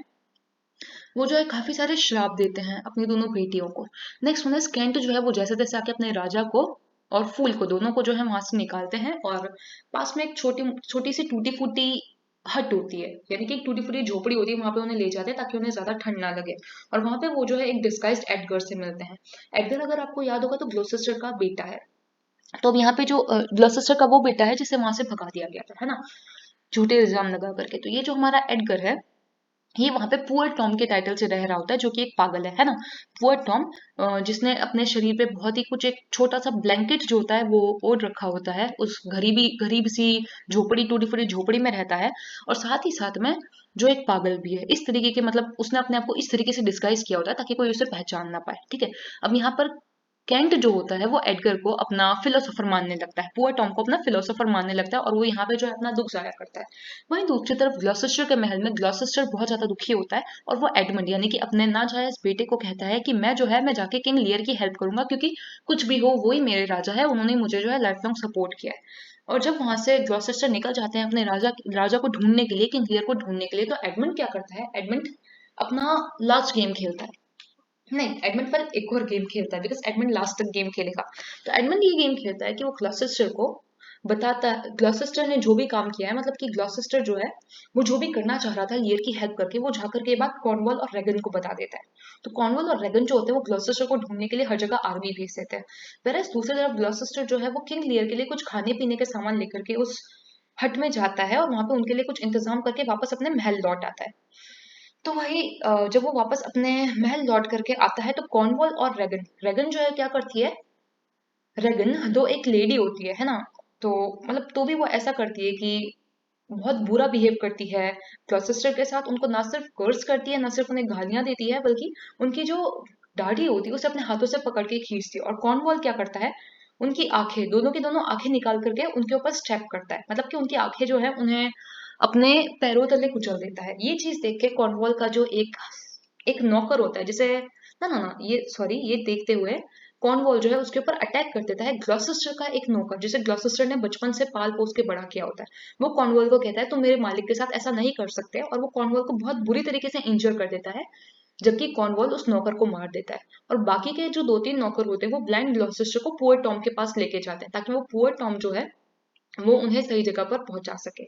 वो जो है काफी सारे श्राप देते हैं अपनी दोनों बेटियों को। नेक्स्ट वन है, स्केंट जो है वो जैसे तैसे आके अपने राजा को और फूल को, दोनों को जो है वहां से निकालते हैं, और पास में एक छोटी छोटी सी टूटी फूटी हट होती है, यानी कि एक टूटी फूटी झोपड़ी होती है, वहां पे उन्हें ले जाते हैं ताकि उन्हें ज्यादा ठंड ना लगे। और वहां पे वो जो है एक डिस्गाइज्ड एडगर से मिलते हैं। एडगर अगर आपको याद होगा तो ग्लोसेस्टर का बेटा है। तो अब यहाँ पे जो ग्लोसेस्टर का वो बेटा है जिसे वहां से भगा दिया गया था, है ना, झूठे इल्जाम लगा करके। तो ये जो हमारा एडगर है, ये वहां पे पुअर टॉम के टाइटल से रह रहा होता है, जो कि एक पागल है ना। पुअर टॉम, जिसने अपने शरीर पे बहुत ही कुछ एक छोटा सा ब्लैंकेट जो होता है वो ओढ़ रखा होता है, उस गरीबी गरीब सी झोपड़ी, टूटी फूटी झोपड़ी में रहता है। और साथ ही साथ में जो एक पागल भी है इस तरीके के, मतलब उसने अपने आप को इस तरीके से डिस्गाइज किया होता है ताकि कोई उसे पहचान ना पाए, ठीक है। अब यहाँ पर केंट जो होता है वो एडगर को अपना फिलोसोफर मानने लगता है, पुअर टॉम को अपना फिलोसोफर मानने लगता है, और वो यहाँ पे जो है अपना दुख जाया करता है। वहीं दूसरी तरफ ग्लॉसेस्टर के महल में ग्लॉसेस्टर बहुत ज्यादा दुखी होता है, और वो एडमंड यानी कि अपने नाजायज बेटे को कहता है कि मैं जो है मैं जाके किंग लियर की हेल्प करूंगा, क्योंकि कुछ भी हो वही मेरे राजा है, उन्होंने मुझे जो है लाइफ लॉन्ग सपोर्ट किया है। और जब वहां से ग्लॉसेस्टर निकल जाते हैं अपने राजा को ढूंढने के लिए, किंग लियर को ढूंढने के लिए, तो एडमंड क्या करता है, एडमंड अपना लास्ट गेम खेलता है। नहीं, एडमंड पर एक और गेम खेलता है, बिकॉज एडमंड लास्ट तक गेम खेलेगा। तो एडमंड ये गेम खेलता है कि वो ग्लॉसेस्टर को बताता है, ग्लॉसेस्टर ने जो भी काम किया है, मतलब कि ग्लॉसेस्टर जो है वो जो भी करना चाह रहा था लियर की हेल्प करके, वो जाकर के बाद कॉर्नवॉल और रेगन को बता देता है। तो कॉर्नवॉल और रेगन जो होते हैं वो ग्लॉसेस्टर को ढूंढने के लिए हर जगह आर्मी भेज देते हैं। वेरएज दूसरी तरफ ग्लॉसेस्टर जो है वो किंग लियर के लिए कुछ खाने पीने के सामान लेकर के उस हट में जाता है, और वहां पे उनके लिए कुछ इंतजाम करके वापस अपने महल लौट आता है। तो वही जब वो वापस अपने महल लौट करके आता है, तो कॉर्नवॉल और रेगन, रेगन जो है क्या करती है, रेगन दो एक लेडी होती है ना। तो मतलब तो भी वो ऐसा करती है कि बहुत बुरा बिहेव करती है ग्लॉसेस्टर के साथ, उनको ना सिर्फ कर्स करती है, ना सिर्फ उन्हें गालियां देती है, बल्कि उनकी जो दाढ़ी होती है उसे अपने हाथों से पकड़ के खींचती है। और कॉर्नवॉल क्या करता है, उनकी आंखें, दोनों की दोनों आंखें निकाल करके उनके ऊपर स्टेप करता है, मतलब कि उनकी आंखें जो है उन्हें अपने पैरों तले कुचल देता है। ये चीज देख के कॉर्नवॉल का जो एक एक नौकर होता है, जिसे ना ना ना ये सॉरी, ये देखते हुए कॉर्नवॉल जो है उसके ऊपर अटैक कर देता है ग्लॉसेस्टर का एक नौकर, जिसे ग्लॉसेस्टर ने बचपन से पाल पोस के बड़ा किया होता है। वो कॉर्नवॉल को कहता है तुम मेरे मालिक के साथ ऐसा नहीं कर सकते, और वो कॉर्नवॉल को बहुत बुरी तरीके से इंजर कर देता है, जबकि कॉर्नवॉल उस नौकर को मार देता है। और बाकी के जो दो तीन नौकर होते हैं वो ब्लाइंड ग्लॉसेस्टर को पुअर टॉम के पास लेके जाते हैं, ताकि वो पुअर टॉम जो है वो उन्हें सही जगह पर पहुंचा सके।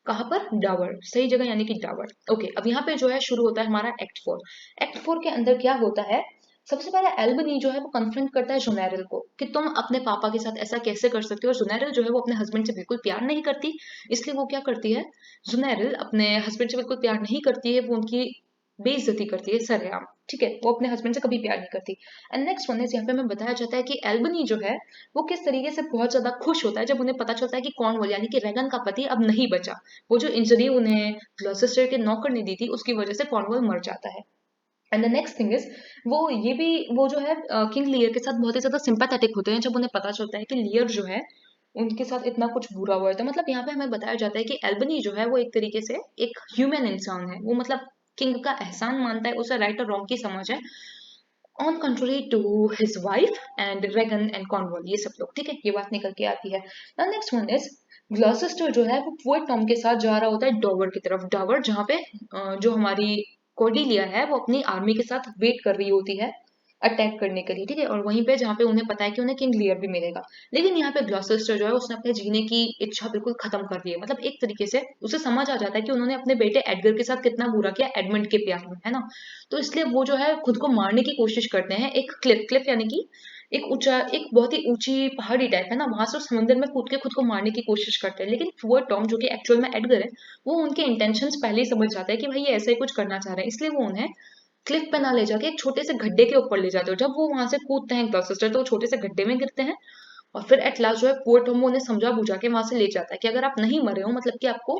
कहाँ पर, डावर, सही जगह यानी कि डावर। ओके, अब यहाँ पे जो है शुरू होता है हमारा एक्ट फोर। एक्ट फोर के अंदर क्या होता है, सबसे पहले एल्बनी जो है वो कन्फ्रंट करता है जुनैरल को कि तुम अपने पापा के साथ ऐसा कैसे कर सकते हो। और जुनैरल जो है वो अपने हस्बैंड से बिल्कुल प्यार नहीं करती, इसलिए वो क्या करती है, जुनैरल अपने हस्बैंड से बिल्कुल प्यार नहीं करती है, वो उनकी बेइज्जती करती है सरेआम, ठीक है, वो अपने हस्बैंड से कभी प्यार नहीं करती। एंड नेक्स्ट वन इज यहाँ पे हमें बताया जाता है कि एल्बनी जो है वो किस तरीके से बहुत ज्यादा खुश होता है जब उन्हें पता चलता है कि कॉर्नवॉल यानी कि रेगन का पति अब नहीं बचा। वो जो इंजरी उन्हें ग्लॉसेस्टर के नौकर ने दी थी उसकी वजह से कॉर्नवॉल मर जाता है। And the next thing is वो ये भी वो जो है किंग लियर के साथ बहुत ही ज्यादा सिंपैथेटिक होते हैं जब उन्हें पता चलता है कि लियर जो है उनके साथ इतना कुछ बुरा हुआ है। तो मतलब यहाँ पे हमें बताया जाता है कि एल्बनी जो है वो एक तरीके से एक ह्यूमन इंसान है, वो मतलब किंग का एहसान मानता है, उसे राइट और रॉन्ग की समझ है, on country to his wife and Regan and Cornwall, ये सब लोग, ठीक है, ये बात निकल के आती है। The next one is Gloucester जो है वो पोएट टॉम के साथ जा रहा होता है डॉवर की तरफ, डॉवर जहाँ पे जो हमारी कोर्डिलिया है वो अपनी आर्मी के साथ वेट कर रही होती है अटैक करने के लिए, ठीक है, और वहीं पे जहाँ पे उन्हें पता है कि उन्हें किंग लियर भी मिलेगा। लेकिन यहाँ पे ग्लॉसेस्टर जो है उसने अपने जीने की इच्छा बिल्कुल खत्म कर दी है, मतलब एक तरीके से उसे समझ आ जाता है कि उन्होंने अपने बेटे एडगर के साथ कितना बुरा किया एडमंड के प्यार में, है ना। तो इसलिए वो जो है खुद को मारने की कोशिश करते हैं, एक क्लिफ क्लिफ यानी कि एक ऊंचा, एक बहुत ही ऊंची पहाड़ी टाइप है ना, वहां से समुद्र में कूद के खुद को मारने की कोशिश करते हैं। लेकिन वो टॉम जो कि एक्चुअल में एडगर है वो उनके इंटेंशंस पहले ही समझ जाता है कि भाई ये ऐसा ही कुछ करना चाह रहे हैं, इसलिए वो उन्हें क्लिफ पे ना ले जाके एक छोटे से गड्ढे के ऊपर ले जाते हो। जब वो वहां से कूदते हैं ग्लॉसेस्टर तो वो छोटे से गड्ढे में गिरते हैं, और फिर एट लास्ट जो है पुअर टॉम उन्हें समझा बुझा के वहां से ले जाता है कि अगर आप नहीं मरे हो मतलब कि आपको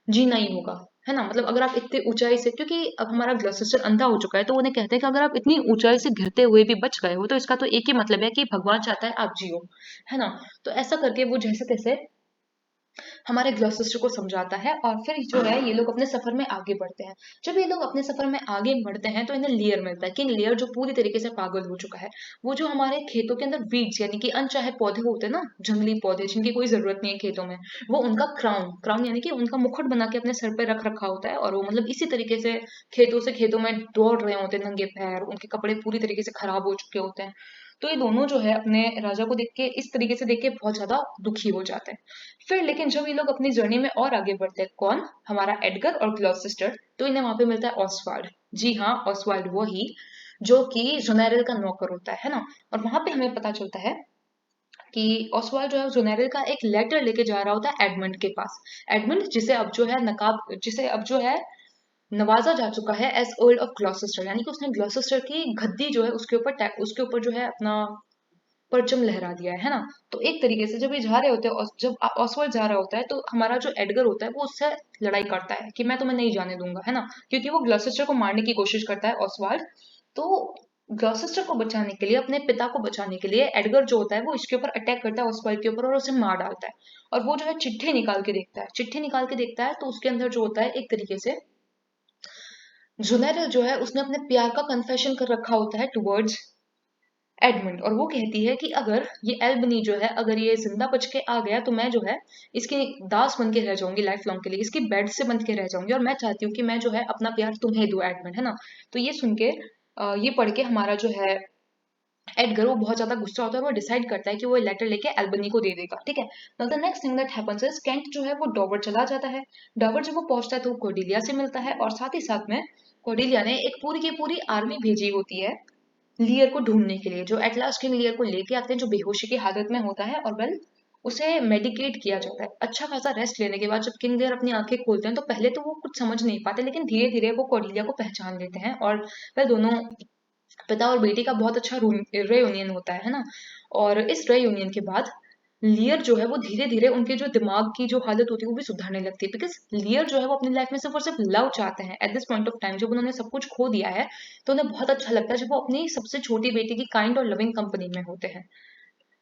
जीना ही होगा, है ना। मतलब अगर आप इतनी ऊंचाई से, क्योंकि अब हमारा ग्लॉसेस्टर अंधा हो चुका है तो उन्हें कहते हैं कि अगर आप इतनी ऊंचाई से गिरते हुए भी बच गए हो तो इसका तो एक ही मतलब है कि भगवान चाहता है आप जियो, है ना। तो ऐसा करके वो जैसे तैसे हमारे ग्लॉसेस्टर को समझाता है, और फिर जो है ये लोग अपने सफर में आगे बढ़ते हैं। जब ये लोग अपने सफर में आगे बढ़ते हैं तो इन्हें लियर मिलता है, किंग लियर जो पूरी तरीके से पागल हो चुका है। वो जो हमारे खेतों के अंदर वीड्स यानी कि अनचाहे पौधे होते हैं ना, जंगली पौधे जिनकी कोई जरूरत नहीं है खेतों में, वो उनका क्राउन क्राउन यानी कि उनका मुकुट बना के अपने सर पे रख रखा होता है, और वो मतलब इसी तरीके से खेतों से खेतों में दौड़ रहे होते हैं नंगे पैर, उनके कपड़े पूरी तरीके से खराब हो चुके होते हैं। तो ये दोनों जो है अपने राजा को देख के इस तरीके से देख के बहुत ज्यादा दुखी हो जाते हैं। फिर लेकिन जब ये लोग अपनी जर्नी में और आगे बढ़ते हैं, कौन, हमारा एडगर और ग्लॉसेस्टर, तो इन्हें वहां पे मिलता है ऑसवाल्ड। जी हाँ, ऑसवाल्ड वही जो कि जोनेरिल का नौकर होता है ना। और वहां पे हमें पता चलता है कि ऑसवाल्ड जो है जोनेरिल का एक लेटर लेके जा रहा होता है एडमंड के पास। एडमंड जिसे अब जो है नकाब, जिसे अब जो है नवाजा जा चुका है एज अर्ल ऑफ ग्लॉसेस्टर, यानी कि उसने ग्लॉसेस्टर की गद्दी जो है उसके ऊपर जो है अपना परचम लहरा दिया है ना। तो एक तरीके से जब ये जा रहे होते हैं, जब ऑसवर्ल्ड जा रहा होता है तो हमारा जो एडगर होता है वो उससे लड़ाई करता है कि मैं तुम्हें नहीं जाने दूंगा, है ना, क्योंकि वो ग्लॉसेस्टर को मारने की कोशिश करता है ऑसवाल्ड। तो ग्लॉसेस्टर को बचाने के लिए, अपने पिता को बचाने के लिए, एडगर जो होता है वो इसके ऊपर अटैक करता है ऑसवाल्ड के ऊपर और उसे मार डालता है। और वो जो है चिट्ठी निकाल के देखता है, चिट्ठी निकाल के देखता है तो उसके अंदर जो होता है एक तरीके से जुनैर जो है उसने अपने प्यार का कन्फेशन कर रखा होता है टुवर्ड्स एडमंड, और वो कहती है कि अगर ये एल्बनी जो है अगर ये जिंदा बच के आ गया तो मैं जो है इसकी दास बन के रह जाऊंगी लाइफ लॉन्ग के लिए, इसकी बेड से बन के रह जाऊंगी, और मैं चाहती हूँ कि मैं जो है अपना प्यार तुम्हें दूं एडमंड, है ना। तो ये सुन के ये पढ़ के हमारा जो है एडगर वो बहुत ज्यादा गुस्सा होता है, वो डिसाइड करता है कि वो लेटर लेके एल्बनी को दे देगा, ठीक है। Now the next thing that happens is Kent जो है वो डॉवर चला जाता है। डॉवर जब वो पहुंचता है तो वो कोर्डेलिया से मिलता है, और साथ ही साथ में कोर्डेलिया ने एक पूरी की पूरी आर्मी भेजी होती है लियर को ढूंढने के लिए, जो एटलास किंग लियर को लेके आते हैं जो बेहोशी की हालत में होता है, और वेल उसे मेडिकेट किया जाता है। अच्छा खासा रेस्ट लेने के बाद जब किंग लियर अपनी आंखें खोलते हैं तो पहले तो वो कुछ समझ नहीं पाते, लेकिन धीरे धीरे वो कॉर्डेलिया को पहचान लेते हैं, और वह दोनों पिता और बेटी का बहुत अच्छा यूनियन होता है ना। और इस यूनियन के बाद लियर जो है वो धीरे धीरे उनके जो दिमाग की जो हालत होती है वो भी सुधरने लगती है, बिकॉज लियर जो है वो अपनी लाइफ में सिर्फ और सिर्फ लव चाहते हैं at this point of time. जब उन्होंने सब कुछ खो दिया है तो उन्हें बहुत अच्छा लगता है जब वो अपनी सबसे छोटी बेटी की काइंड और लविंग कंपनी में होते हैं।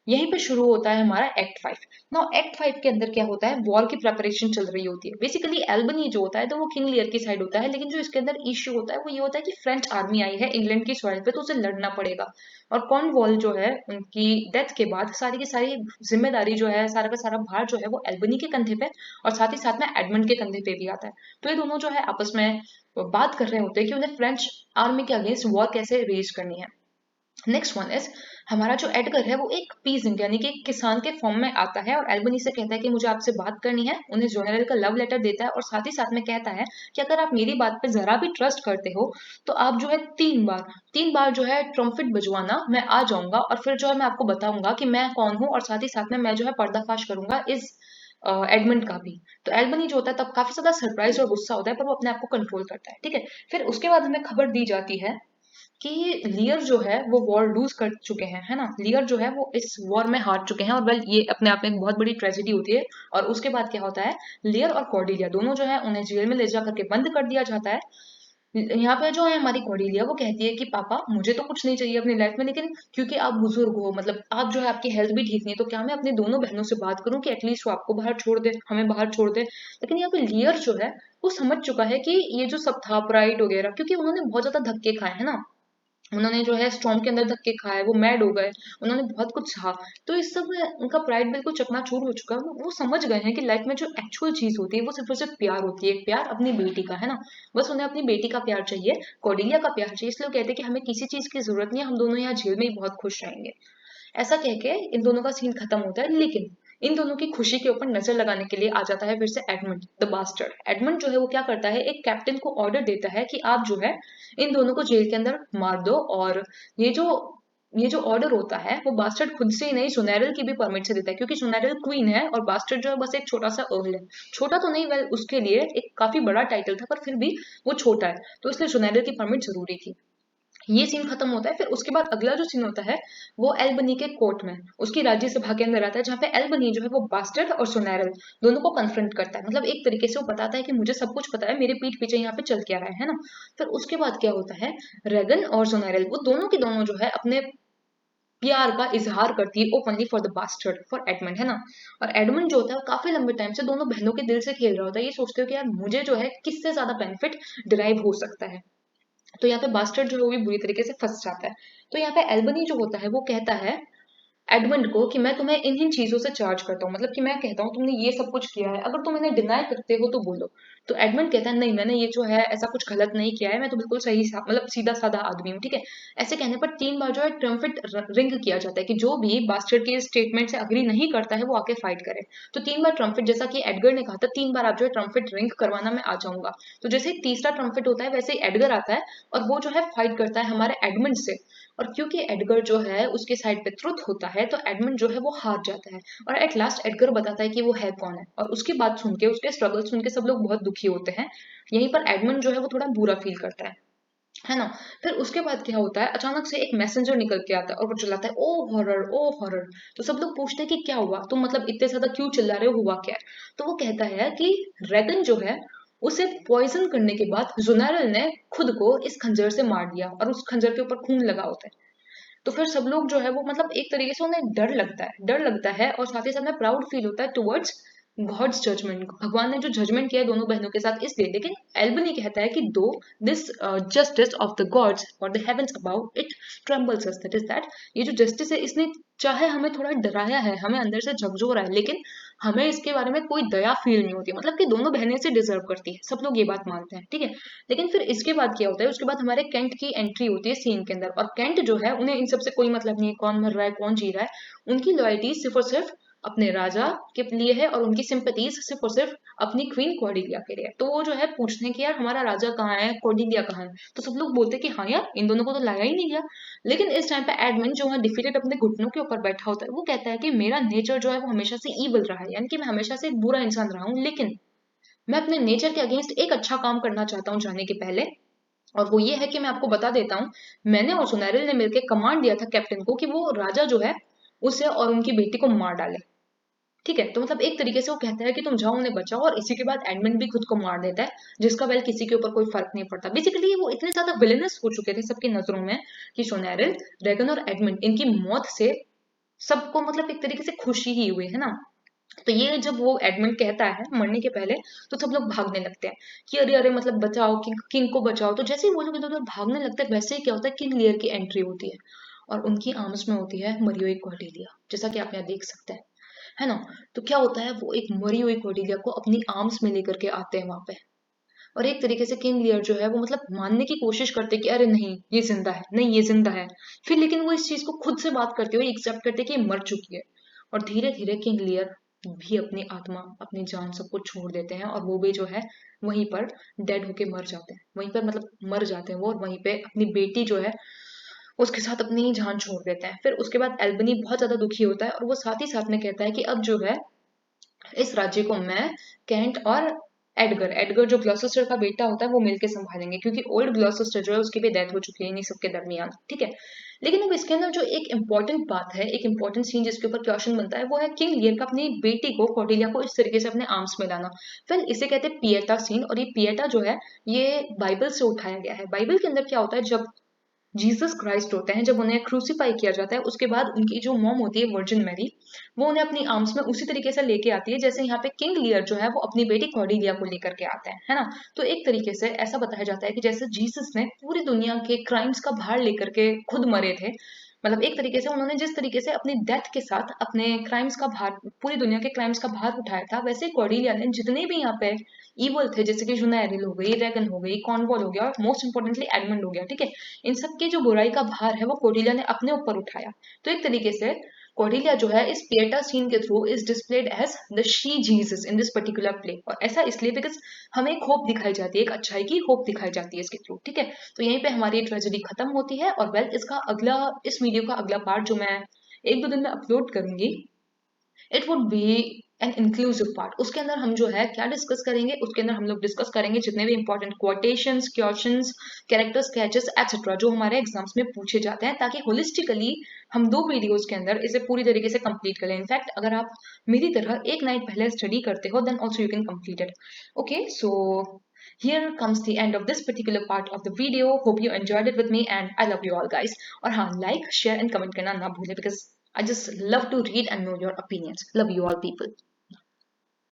यहीं पे शुरू होता है हमारा एक्ट 5। नाउ एक्ट 5 के अंदर क्या होता है, वॉर की प्रेपरेशन चल रही होती है। बेसिकली एल्बनी जो होता है तो वो किंग लियर की साइड होता है, लेकिन जो इसके अंदर इश्यू होता है वो ये होता है कि फ्रेंच आर्मी आई है इंग्लैंड की सॉइल पे तो उसे लड़ना पड़ेगा। और कॉर्नवॉल जो है उनकी डेथ के बाद सारी की सारी जिम्मेदारी जो है, सारा का सारा भार जो है वो एल्बनी के कंधे पे और साथ ही साथ में एडमंड के कंधे पे भी आता है। तो ये दोनों जो है आपस में बात कर रहे होते हैं कि उन्हें फ्रेंच आर्मी के अगेंस्ट वॉर कैसे रेज करनी है। नेक्स्ट वन इज हमारा जो एडगर है वो एक पीजेंट यानी कि एक किसान के फॉर्म में आता है और एल्बनी से कहता है कि मुझे आपसे बात करनी है। उन्हें जोनेरल का लव लेटर देता है और साथ ही साथ में कहता है कि अगर आप मेरी बात पे जरा भी ट्रस्ट करते हो तो आप जो है 3 बार जो है ट्रम्पेट बजवाना, मैं आ जाऊंगा और फिर जो है मैं आपको बताऊंगा कि मैं कौन हूँ, और साथ ही साथ में मैं जो है पर्दाफाश करूंगा इस एडमंड का भी। तो एल्बनी जो होता है तब काफी ज्यादा सरप्राइज और गुस्सा होता है, पर वो अपने आप को कंट्रोल करता है, ठीक है। फिर उसके बाद हमें खबर दी जाती है कि लियर जो है वो वॉर लूज कर चुके हैं, है ना। लियर जो है वो इस वॉर में हार चुके हैं, और वेल ये अपने आप में एक बहुत बड़ी ट्रेजेडी होती है। और उसके बाद क्या होता है, लियर और कॉर्डिलिया दोनों जो है उन्हें जेल में ले जा करके बंद कर दिया जाता है। यहाँ पे जो है हमारी कॉर्डिलिया वो कहती है कि पापा मुझे तो कुछ नहीं चाहिए अपनी लाइफ में, लेकिन क्योंकि आप बुजुर्ग हो, मतलब आप जो है आपकी हेल्थ भी ठीक नहीं है, तो क्या मैं अपनी दोनों बहनों से बात करूं कि एटलीस्ट वो आपको बाहर छोड़ दे, हमें बाहर छोड़ दे। लेकिन यहाँ पे लियर जो है वो समझ चुका है कि ये जो सब था प्राइड वगैरह, क्योंकि उन्होंने बहुत ज्यादा धक्के खाए हैं ना, उन्होंने जो है स्टॉर्म के अंदर धक्के खाए, वो मैड हो गए, उन्होंने बहुत कुछ सहा। तो इस सब में उनका प्राइड बिल्कुल चकनाचूर हो चुका है। वो समझ गए हैं कि लाइफ में जो एक्चुअल चीज होती है वो सिर्फ और सिर्फ प्यार होती है, प्यार अपनी बेटी का, है ना। बस उन्हें अपनी बेटी का प्यार चाहिए, कॉर्डिलिया का प्यार चाहिए, इसलिए वो कहते हैं कि हमें किसी चीज की जरूरत नहीं है, हम दोनों यहाँ जेल में ही बहुत खुश रहेंगे। ऐसा कह के इन दोनों का सीन खत्म होता है। लेकिन इन दोनों की खुशी के ऊपर नजर लगाने के लिए आ जाता है फिर से एडमंड द बास्टर्ड। एडमंड जो है वो क्या करता है, एक कैप्टन को ऑर्डर देता है कि आप जो है इन दोनों को जेल के अंदर मार दो। और ये जो ये जो ऑर्डर होता है वो बास्टर्ड खुद से ही नहीं, सुनेरल की भी परमिट से देता है, क्योंकि सुनेरल क्वीन है और बास्टर्ड जो है बस एक छोटा सा अर्ल है। छोटा तो नहीं, वेल उसके लिए एक काफी बड़ा टाइटल था, पर फिर भी वो छोटा है, तो इसलिए सुनेरल की परमिट जरूरी थी। ये सीन खत्म होता है। फिर उसके बाद अगला जो सीन होता है वो एल्बनी के कोर्ट में, उसकी राज्यसभा के अंदर आता है, जहाँ पे एल्बनी जो है वो बास्टर्ड और सोनेरल दोनों को कन्फ्रंट करता है। मतलब एक तरीके से वो बताता है कि मुझे सब कुछ पता है, मेरे पीठ पीछे यहाँ पे चल के आ रहा है ना। फिर उसके बाद क्या होता है, रेगन और सोनेरल वो दोनों की दोनों जो है अपने प्यार का इजहार करती है openly for the bastard, for Edmund, है ना। और एडमंड जो होता है वो काफी लंबे टाइम से दोनों बहनों के दिल से खेल रहा होता है, ये सोचते हो कि यार मुझे जो है किससे ज्यादा बेनिफिट डिराइव हो सकता है। तो यहाँ पे बास्टर्ड जो है वो भी बुरी तरीके से फंस जाता है। तो यहाँ पे एल्बनी जो होता है वो कहता है एडमंड को कि मैं तुम्हें इन इन चीजों से चार्ज करता हूँ, मतलब कि मैं कहता हूँ तुमने ये सब कुछ किया है, अगर तुम इन्हें डिनाई करते हो तो बोलो। तो एडमंड कहता है नहीं, मैंने ये जो है ऐसा कुछ गलत नहीं किया है, मैं तो बिल्कुल सही मतलब सीधा साधा आदमी हूँ, ठीक है। ऐसे कहने पर 3 बार जो है ट्रम्पेट रिंग किया जाता है कि जो भी बास्टर्ड के स्टेटमेंट से अग्री नहीं करता है वो आके फाइट करे। तो 3 बार ट्रम्पेट, जैसा कि एडगर ने कहा था 3 बार आप जो है ट्रम्पेट रिंग करवाना, मैं आ जाऊंगा। तो जैसे ही तीसरा ट्रम्पेट होता है वैसे ही एडगर आता है और वो जो है फाइट करता है हमारे एडमंड से। और क्योंकि एडगर जो है उसके साइड पे ट्रुथ होता है, तो एडमंड जो है वो हार जाता है। और एट लास्ट एडगर बताता है कि वो है कौन है, और उसकी बात सुन के, उसके स्ट्रगल सुन के सब लोग बहुत दुखी होते हैं। यहीं पर एडमंड जो है वो थोड़ा बुरा फील करता है ना। फिर उसके बाद क्या होता है, अचानक से एक मैसेंजर निकल के आता है और वो चिल्लाता है ओ हॉरर ओ हॉरर। तो सब लोग पूछते हैं कि क्या हुआ, तुम मतलब इतने ज्यादा क्यों चिल्ला रहे हो, हुआ क्या है। तो वो कहता है कि रेगन जो है उसे पॉइजन करने के बाद जुनैरल ने खुद को इस खंजर से मार दिया, और उस खंजर के ऊपर खून लगा होता है। तो फिर सब लोग जो है वो मतलब एक तरीके से उन्हें डर लगता है और साथ ही साथ में प्राउड फील होता है टुवर्ड्स गॉड्स जजमेंट, भगवान ने जो जजमेंट किया है दोनों बहनों के साथ, इसलिए। लेकिन एल्बनी कहता है कि दो this justice of the gods और the heavens about it trembles us, that is that ये जो जस्टिस है इसने चाहे हमें थोड़ा डराया है, हमें अंदर से झकझोरा है, लेकिन हमें इसके बारे में कोई दया फील नहीं होती, मतलब कि दोनों बहनें से डिजर्व करती है, सब लोग ये बात मानते हैं, ठीक है। लेकिन फिर इसके बाद क्या होता है, उसके बाद हमारे केंट की एंट्री होती है सीन के अंदर, और केंट जो है उन्हें इन सबसे कोई मतलब नहीं है, कौन मर रहा है कौन जी रहा है, उनकी लॉयल्टी सिर्फ और सिर्फ अपने राजा के लिए है, और उनकी सिंपैथीज सिर्फ और सिर्फ अपनी क्वीन कॉर्डिलिया के लिए। तो वो जो है पूछते हैं कि यार हमारा राजा कहाँ है, कॉर्डिलिया कहाँ है। तो सब लोग बोलते हैं कि हाँ यार इन दोनों को तो लाया ही नहीं गया। लेकिन इस टाइम पे एडमंड जो है डिफीटेड अपने घुटनों के ऊपर बैठा होता है, वो कहता है कि मेरा नेचर जो है वो हमेशा से ईवल रहा है, यानी कि मैं हमेशा से एक बुरा इंसान रहा हूँ, लेकिन मैं अपने नेचर के अगेंस्ट एक अच्छा काम करना चाहता हूँ जाने के पहले। और वो ये है कि मैं आपको बता देता हूँ, मैंने और सुनैरिल ने मिलकर कमांड दिया था कैप्टन को कि वो राजा जो है उसे और उनकी बेटी को मार डाले, ठीक है। तो मतलब एक तरीके से वो कहता है कि तुम जाओ उन्हें बचाओ, और इसी के बाद एडमंड भी खुद को मार देता है, जिसका वेल किसी के ऊपर कोई फर्क नहीं पड़ता। बेसिकली वो इतने ज्यादा विलेनस हो चुके थे सबकी नजरों में कि सोनेरिल, रेगन और एडमंड इनकी मौत से सबको मतलब एक तरीके से खुशी ही हुई, है ना। तो ये जब वो एडमंड कहता है मरने के पहले, तो सब लोग भागने लगते हैं कि अरे अरे मतलब बचाओ, किंग किंग को बचाओ। तो जैसे ही वो लोग इधर उधर भागने लगते हैं, वैसे ही क्या होता है, किंग लियर की एंट्री होती है, और उनकी आर्म्स में होती है मरी हुई कॉर्डेलिया, जैसा कि आप यहाँ देख सकते हैं, है ना। तो क्या होता है, वो एक मरी हुई कॉर्डेलिया को अपनी आर्म्स में लेकर के आते हैं वहां पे, और एक तरीके से किंग लियर जो है वो मतलब मानने की कोशिश करते कि अरे नहीं ये जिंदा है, नहीं ये जिंदा है। फिर लेकिन वो इस चीज को खुद से बात करते हुए एक्सेप्ट करते कि ये मर चुकी है। और धीरे धीरे किंग लियर भी अपनी आत्मा, अपनी जान सब कुछ छोड़ देते हैं, और वो भी जो है वहीं पर डेड होके मर जाते हैं, वहीं पर मतलब मर जाते हैं वो, और वहीं पे अपनी बेटी जो है उसके साथ अपनी जान छोड़ देते हैं। फिर उसके बाद एल्बनी बहुत ज्यादा दुखी होता है, और वो साथ ही साथ में कहता है कि अब जो है इस राज्य को मैं, केंट और एडगर एडगर जो ग्लॉसेस्टर का बेटा होता है वो मिलके संभालेंगे, क्योंकि ओल्ड ग्लॉसेस्टर जो है उसकी भी डेथ हो चुकी है इन्हीं सबके दरमियान, ठीक है। लेकिन अब इसके अंदर जो एक इंपॉर्टेंट बात है, एक इंपॉर्टेंट सीन जिसके ऊपर क्वेश्चन बनता है, वो है किंग लियर का अपनी बेटी को कॉर्डेलिया को इस तरीके से अपने आर्म्स में लाना। वेल इसे कहते हैं पिएटा सीन, और ये पिएटा जो है ये बाइबल से उठाया गया है। बाइबल के अंदर क्या होता है, जब जीसस क्राइस्ट होते हैं, जब उन्हें क्रूसीफाई किया जाता है, उसके बाद उनकी जो मॉम होती है वर्जिन मैरी, वो उन्हें अपनी आर्म्स में उसी तरीके से लेके आती है जैसे यहाँ पे किंग लियर जो है वो अपनी बेटी कॉर्डेलिया को लेकर के आते हैं, है ना। तो एक तरीके से ऐसा बताया जाता है कि जैसे जीसस ने पूरी दुनिया के क्राइम्स का भार लेकर के खुद मरे थे, मतलब एक तरीके से उन्होंने जिस तरीके से अपनी डेथ के साथ अपने क्राइम्स का भार, पूरी दुनिया के क्राइम्स का भार उठाया था, वैसे कॉर्डेलिया ने जितने भी यहाँ पे इवल थे, जैसे कि जुनैरिल हो गई, रेगन हो गई, कॉर्नवॉल हो गया, और मोस्ट इंपोर्टेंटली एडमंड हो गया, ठीक है। इन सब की जो बुराई का भार है वो कॉर्डेलिया ने अपने ऊपर उठाया। तो एक तरीके से कॉर्डेलिया जो है इस पिएटा सीन के through is displayed as the she Jesus in this particular play, और ऐसा इसलिए बिकॉज हमें एक होप दिखाई जाती है, एक अच्छाई की होप दिखाई जाती है इसके थ्रू, ठीक है। तो यहीं पे हमारी ट्रेजेडी खत्म होती है, और वेल इसका अगला, इस वीडियो का अगला पार्ट जो मैं एक दो दिन में अपलोड करूंगी, it would be an inclusive part. उसके अंदर हम जो है क्या डिस्कस करेंगे, उसके अंदर हम लोग डिस्कस करेंगे जितने भी important quotations, questions, character sketches etcetera जो हमारे एग्जाम्स में पूछे जाते हैं, ताकि होलिस्टिकली हम 2 वीडियोस के अंदर इसे पूरी तरीके से कंप्लीट करें। इनफैक्ट अगर आप मेरी तरह एक नाइट पहले स्टडी करते हो, then also you can complete it. Okay, so here comes the end of this particular part of the video. Hope you enjoyed it with me, and I love you all guys. और हाँ, like, share and comment करना ना भूले, because I just love to read and know your opinions. Love you all people.